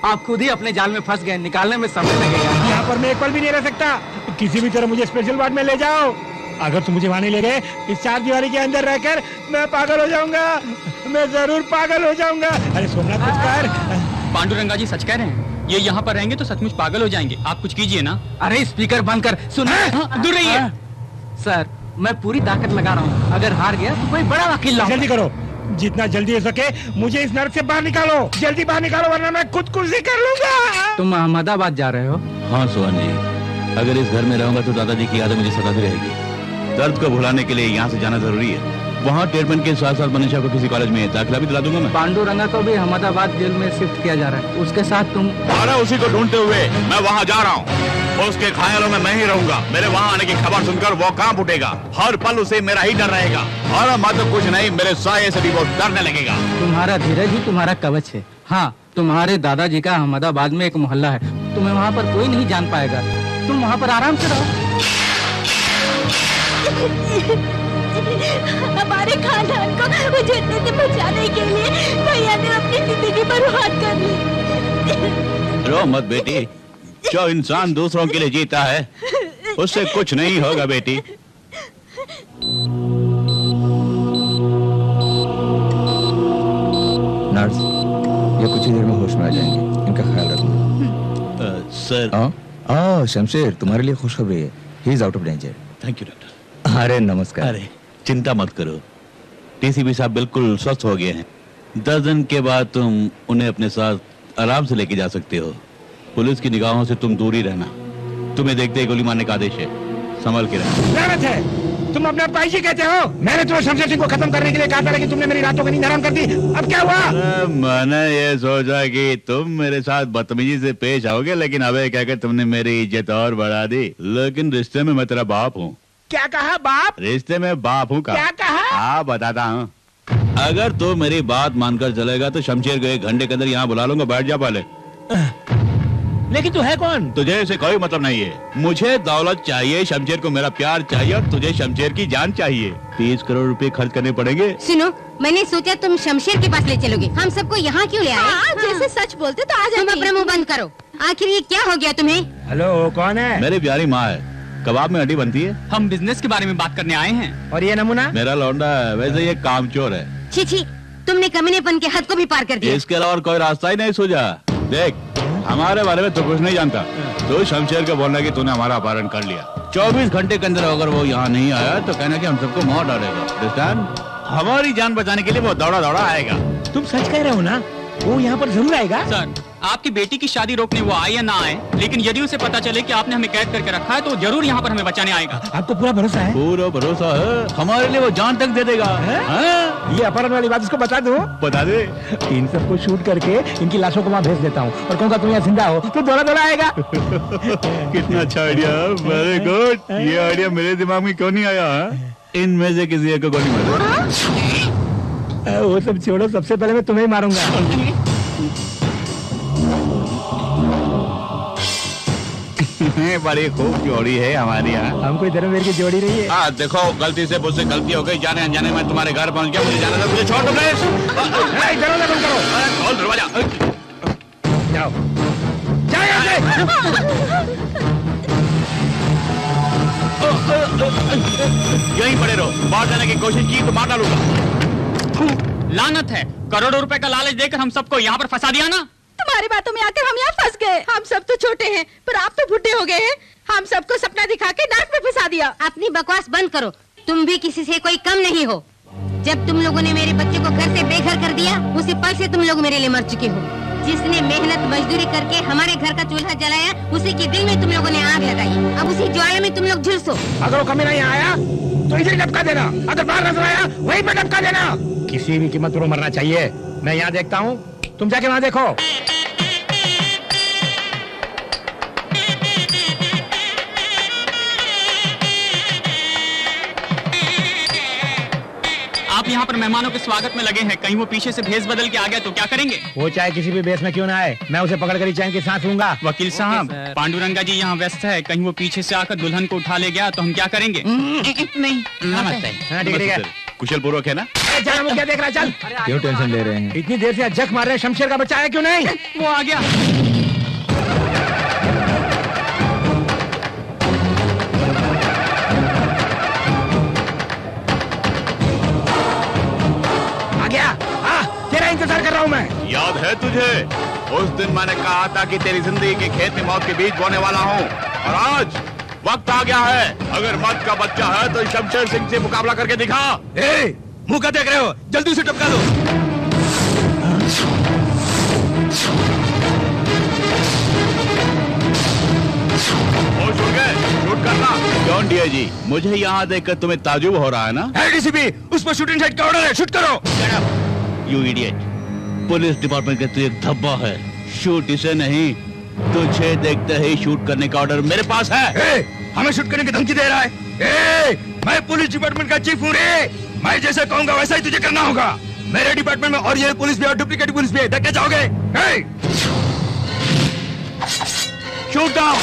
आप खुद ही अपने जाल में फंस गए, निकालने में समय लगेगा। यहाँ पर मैं एक पल भी नहीं रह सकता। किसी भी तरह मुझे स्पेशल वार्ड में ले जाओ। अगर तुम मुझे वहाँ नहीं ले गए, इस चारदीवारी के अंदर रहकर मैं पागल हो जाऊंगा। मैं जरूर पागल हो जाऊंगा। अरे सोमनाथ कुछ कर। पांडुरंगा जी सच कह रहे हैं, ये यहाँ पर रहेंगे तो सचमुच पागल हो जाएंगे। आप कुछ कीजिए ना। अरे स्पीकर बंद कर, सुन। दूर रहिए। सर, मैं पूरी ताकत लगा रहा हूँ। अगर हार गया तो कोई बड़ा वकील लाऊंगा। जल्दी करो, जितना जल्दी हो सके मुझे इस नर्क से बाहर निकालो। जल्दी बाहर निकालो वरना मैं खुदकुशी कर लूंगा। तुम अहमदाबाद जा रहे हो? हाँ सोहन जी, अगर इस घर में रहूंगा तो दादाजी की यादें मुझे सताती रहेगी। दर्द को भुलाने के लिए यहाँ से जाना जरूरी है। वहाँ ट्रीटमेंट के साथ साथ मनीषा को किसी कॉलेज में दाखिला भी दिला दूंगा मैं। पांडुरंगा को भी अहमदाबाद जेल में शिफ्ट किया जा रहा है, उसके साथ तुम। अरे उसी को ढूंढते हुए मैं वहाँ जा रहा हूँ। उसके ख्यालों में मैं ही रहूंगा। मेरे वहाँ आने की खबर सुनकर वो कांप उठेगा। हर पल उसे मेरा ही डर रहेगा। और मैं तो कुछ नहीं, मेरे साये से भी वो डरने लगेगा। तुम्हारा धीरज ही तुम्हारा कवच है। हाँ, तुम्हारे दादाजी का अहमदाबाद में एक मोहल्ला है, तुम्हें वहाँ पर कोई नहीं जान पाएगा। तुम वहाँ पर आराम से रहो। हमारे खानदान को जन्नत से बचाने के लिए भैया ने अपनी जिंदगी बर्बाद कर ली। रो मत बेटी, जो इंसान दूसरों के लिए जीता है उससे कुछ नहीं होगा बेटी। नर्स, ये कुछ ही देर में होश में आ जाएंगे, इनका ख्याल रखना। सर। शमशेर, तुम्हारे लिए खुशखबरी है, he is out of danger. Thank you doctor. अरे नमस्कार। अरे चिंता मत करो, टीसीपी साहब बिल्कुल स्वस्थ हो गए हैं। 10 दिन के बाद तुम उन्हें अपने साथ आराम से लेके जा सकते हो। पुलिस की निगाहों से तुम दूर ही रहना। तुम्हें देखते ही गोली मारने का आदेश है, संभल के रहना। गलत है, तुम अपने आप पाइशी कहते हो। मैंने तुम्हें शमशेर सिंह को खत्म करने के लिए कहा था, लेकिन तुमने मेरी रातों की नींद हराम कर दी। अब क्या हुआ? मैंने ये सोचा कि तुम मेरे साथ बदतमीजी से पेश आओगे, लेकिन अबे कहकर तुमने मेरी इज्जत और बढ़ा दी। लेकिन रिश्ते में मैं तेरा बाप हूँ। क्या कहा बाप? रिश्ते में बाप हूँ। क्या कहा? हाँ बताता हूँ। अगर तू मेरी बात मानकर चलेगा तो शमशेर को 1 घंटे के अंदर यहाँ बुला लूंगा। बैठ जा पहले। लेकिन तू है कौन? तुझे इसे कोई मतलब नहीं है। मुझे दौलत चाहिए, शमशेर को मेरा प्यार चाहिए, और तुझे शमशेर की जान चाहिए। 30 करोड़ रुपए खर्च करने पड़ेंगे। सुनो, मैंने सोचा तुम शमशेर के पास ले चलोगे। हम सबको यहाँ क्यों ले आए? जैसे सच बोलते तो आ तुम जाते। अपना मुंह बंद करो। आखिर ये क्या हो गया तुम्हें? हेलो, कौन है? मेरी प्यारी माँ है। कबाब में हड्डी बनती है। हम बिजनेस के बारे में बात करने आए हैं। और ये नमूना? मेरा लौंडा है, वैसे ये कामचोर है। छी छी, तुमने कमीनेपन के हद को भी पार कर दिया। इसके अलावा और कोई रास्ता ही नहीं सूझा। देख, हमारे बारे में तो कुछ नहीं जानता। तो शमशेर को बोलना कि तूने हमारा अपहरण कर लिया। 24 घंटे के अंदर अगर वो यहाँ नहीं आया तो कहना कि हम सबको मार डालेगा। Understand? हमारी जान बचाने के लिए वो दौड़ा दौड़ा आएगा। तुम सच कह रहे हो ना? वो यहाँ पर जरूर आएगा। सर, आपकी बेटी की शादी रोकने वो आए या ना आए, लेकिन यदि उसे पता चले कि आपने हमें कैद करके रखा है तो जरूर यहाँ पर हमें बचाने आएगा। आपको पूरा भरोसा है? पूरा भरोसा है, हमारे लिए वो जान तक दे देगा। हाँ? ये अपहरण वाली बात इसको बता दो। बता दे। इन सबको शूट करके इनकी लाशों को वहाँ भेज देता हूँ, और कहूँगा तुम यहाँ जिंदा हो तो दौड़ा दौड़ा आएगा। कितना अच्छा आइडिया, वेरी गुड। ये आइडिया मेरे दिमाग में क्यों नहीं आया? इनमें से किसी एक को गोली मारो। वो सब छोड़ो, सबसे पहले मैं तुम्हें ही मारूंगा। बड़ी खूब जोड़ी है हमारी यहाँ। हमको इधर मेरे की जोड़ी रही है। हाँ देखो, गलती से मुझसे गलती हो गई, जाने अनजाने में तुम्हारे घर पहुँच गया। मुझे जाना था, मुझे छोड़ दो प्लीज। दरवाजा बंद करो। खोल दरवाजा। जाओ, जाओ यहाँ से। यहीं पड़े रहो। बाहर जाने की कोशिश की तो मार डालूंगा। लानत है, करोड़ों रुपए का लालच देकर हम सबको यहाँ पर फंसा दिया ना। तुम्हारी बातों में आकर हम यहाँ फंस गए। हम सब तो छोटे हैं, पर आप तो बुढ़े हो गए हैं। हम सबको सपना दिखा के नाक में फंसा दिया। अपनी बकवास बंद करो। तुम भी किसी से कोई कम नहीं हो। जब तुम लोगों ने मेरे बच्चे को घर से बेघर कर दिया, उसी पल से तुम लोग मेरे लिए मर चुके हो। जिसने मेहनत मजदूरी करके हमारे घर का चूल्हा जलाया, उसी के दिल में तुम लोगों ने आग लगाई। अब उसी ज्वाला में तुम लोग झुलसो। अगर वो कमीना यहाँ आया तो इसे डबका देना, अगर बाहर नजर आया वहीं पे डबका देना। किसी भी कीमत पर वो मरना चाहिए। मैं यहाँ देखता हूँ, तुम जाके वहाँ देखो। आप यहाँ पर मेहमानों के स्वागत में लगे हैं, कहीं वो पीछे से भेस बदल के आ गया तो क्या करेंगे? वो चाहे किसी भी बेस में क्यों ना आए, मैं उसे पकड़ कर ही चैन की सांस लूंगा। वकील साहब, पांडुरंगा जी यहाँ व्यस्त है, कहीं वो पीछे से आकर दुल्हन को उठा ले गया तो हम क्या करेंगे? नहीं, नमस्ते। हाँ, ठीक है। कुशल पूर्वक है ना? चल, वो क्या देख रहा है? चल। क्यों टेंशन ले रहे हैं? इतनी देर से जख मार रहे हैं, शमशेर का बच्चा है क्यों नहीं? वो आ गया। तेरा इंतजार कर रहा हूँ मैं। याद है तुझे? उस दिन मैंने कहा था कि तेरी जिंदगी के खेत में मौत के बीज बोने वाला हूँ, और आज वक्त आ गया है। अगर मौत का बच्चा है तो शमशेर सिंह से मुकाबला करके दिखा। मुंह का देख रहे हो? जल्दी से टपका दो। शूट करना। जॉन डियर जी, मुझे यहाँ देखकर तुम्हें ताजुब हो रहा है ना? डीसीपी, उस पर शूटिंग साइड का ऑर्डर है, शूट करो। यू इडियट, पुलिस डिपार्टमेंट का तू एक धब्बा है। शूट इसे नहीं, तुझे देखते ही शूट करने का ऑर्डर मेरे पास है। हमें शूट करने की धमकी दे रहा है? मैं पुलिस डिपार्टमेंट का चीफ हूँ रे। मैं जैसे कहूँगा वैसा ही तुझे करना होगा। मेरे डिपार्टमेंट में ओरिजिनल पुलिस भी और डुप्लीकेट पुलिस भी है, देखना चाहोगे? Shoot down.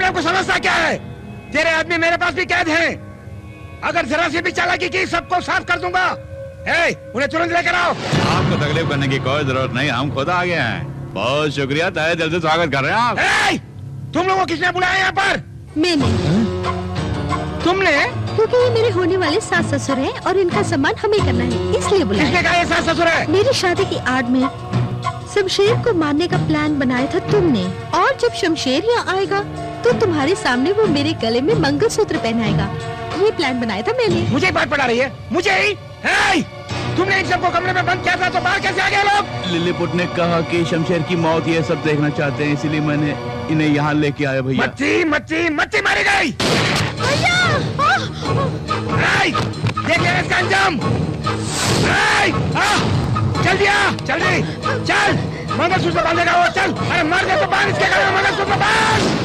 अपने आप को समझता क्या है? तेरे आदमी मेरे पास भी कैद हैं। अगर जरा सी भी चालाकी की सबको साफ कर दूंगा। उन्हें तुरंत लेकर आओ। आपको तकलीफ करने की कोई जरूरत नहीं, हम खुद आ गए हैं। बहुत शुक्रिया, तहे दिल से स्वागत कर रहे हैं आप। तुम लोगों को किसने बुलाया यहाँ पर? मैंने। तुमने? क्योंकि ये मेरे होने वाले सास ससुर हैं और इनका सम्मान हमें करना है, इसलिए बुलाया। किसने कहा ये सास ससुर है? मेरी शादी की आड़ में शमशेर को मारने का प्लान बनाया था तुमने, और जब शमशेर यहाँ आएगा तो तुम्हारे सामने वो मेरे गले में मंगलसूत्र पहनाएगा। ये प्लान बनाया था मैंने। मुझे बात पड़ा रही है? मुझे ही? तुमने इन सबको कमरे में बंद किया था तो बाहर कैसे आ गए लोग? लिलीपुट ने कहा कि शमशेर की मौत ये सब देखना चाहते हैं, इसीलिए मैंने इन्हें यहाँ लेके आया भैया। मच्छी मारी गई। देखिए इसका अंजाम। जल्दी आ, जल्दी चल। मंगलसूत्र बांधेगा वो, चल। अरे मार दे तो बांध इसके गले में मंगलसूत्र बांध।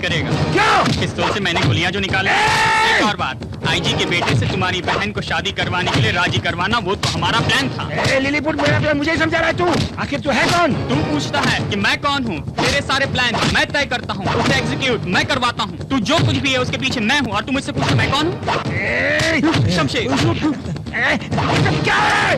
करेगा। क्यों? पिस्तौल से मैंने गोलियां जो निकाली। एक और बात, आईजी के बेटे से तुम्हारी बहन को शादी करवाने के लिए राजी करवाना, वो तो हमारा प्लान था। लिलीपुट, मेरा प्लान मुझे ही समझा रहा है तू? आखिर तू है कौन? तुम पूछता है कि मैं कौन हूँ? तेरे सारे प्लान मैं तय करता हूँ, उसे एग्जीक्यूट मैं करवाता हूँ। तू जो कुछ भी है उसके पीछे मैं हूँ, और तू मुझसे पूछता मैं कौन हूँ? शमशेर। क्या है?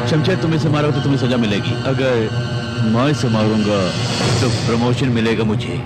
शमशेर, तुम इसे मारोगे तो तुम्हें सजा मिलेगी। अगर मैं इसे मारूंगा तो प्रमोशन मिलेगा मुझे।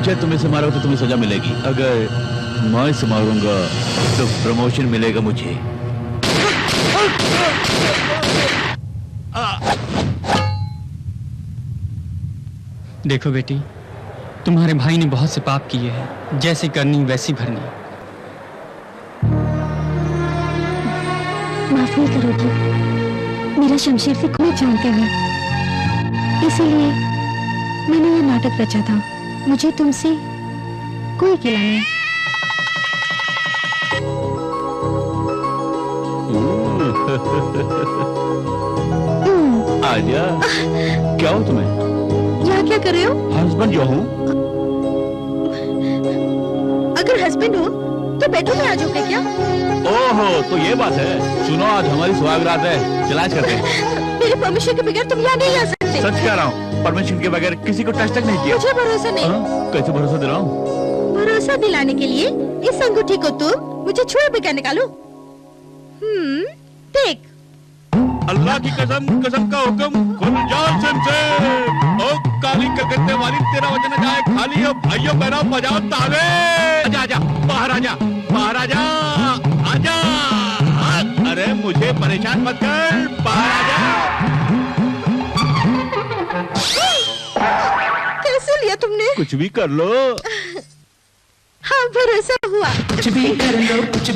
पंचायत तुम इसे मारो तो तुम्हें सजा मिलेगी, अगर मैं इसे मारूंगा तो प्रमोशन मिलेगा मुझे। देखो बेटी, तुम्हारे भाई ने बहुत से पाप किए हैं, जैसी करनी वैसी भरनी। माफ नहीं करोगी, मेरा शमशेर से कोई जानते नहीं, इसीलिए मैंने ये नाटक रचा था। मुझे तुमसे कोई गिला नहीं। आजा, क्या हो तुम्हें? यहाँ क्या कर रहे हो? हस्बैंड जो हूँ। अगर हस्बैंड हो तो बेडरूम में आ जाओगे क्या? ओहो, तो ये बात है। सुनो, आज हमारी सुहागरात है, चलाच करते हैं। मेरे परमिशन के बगैर तुम यहाँ नहीं आ सकते। सच कह रहा हूँ, परमिशन के बगैर किसी को टच तक नहीं किया। मुझे भरोसा नहीं। कैसे भरोसा दिलाऊं? भरोसा दिलाने के लिए इस अंगूठी को तुम मुझे छुए बगैर निकालो। देख। अल्लाह की कसम, कसम का हुक्म, खुल जाओ शमशेर। ओ काली कलकत्ते वाली, तेरा वचन जाए खाली। हो भाइयों बहनों, बजाओ ताले। आजा आजा, बाहर आजा, बाहर आजा, आजा। अरे मुझे परेशान मत कर, बाहर आजा। कैसे लिया तुमने? कुछ भी कर लो। हाँ, भरोसा हुआ। कुछ भी कर लो, कुछ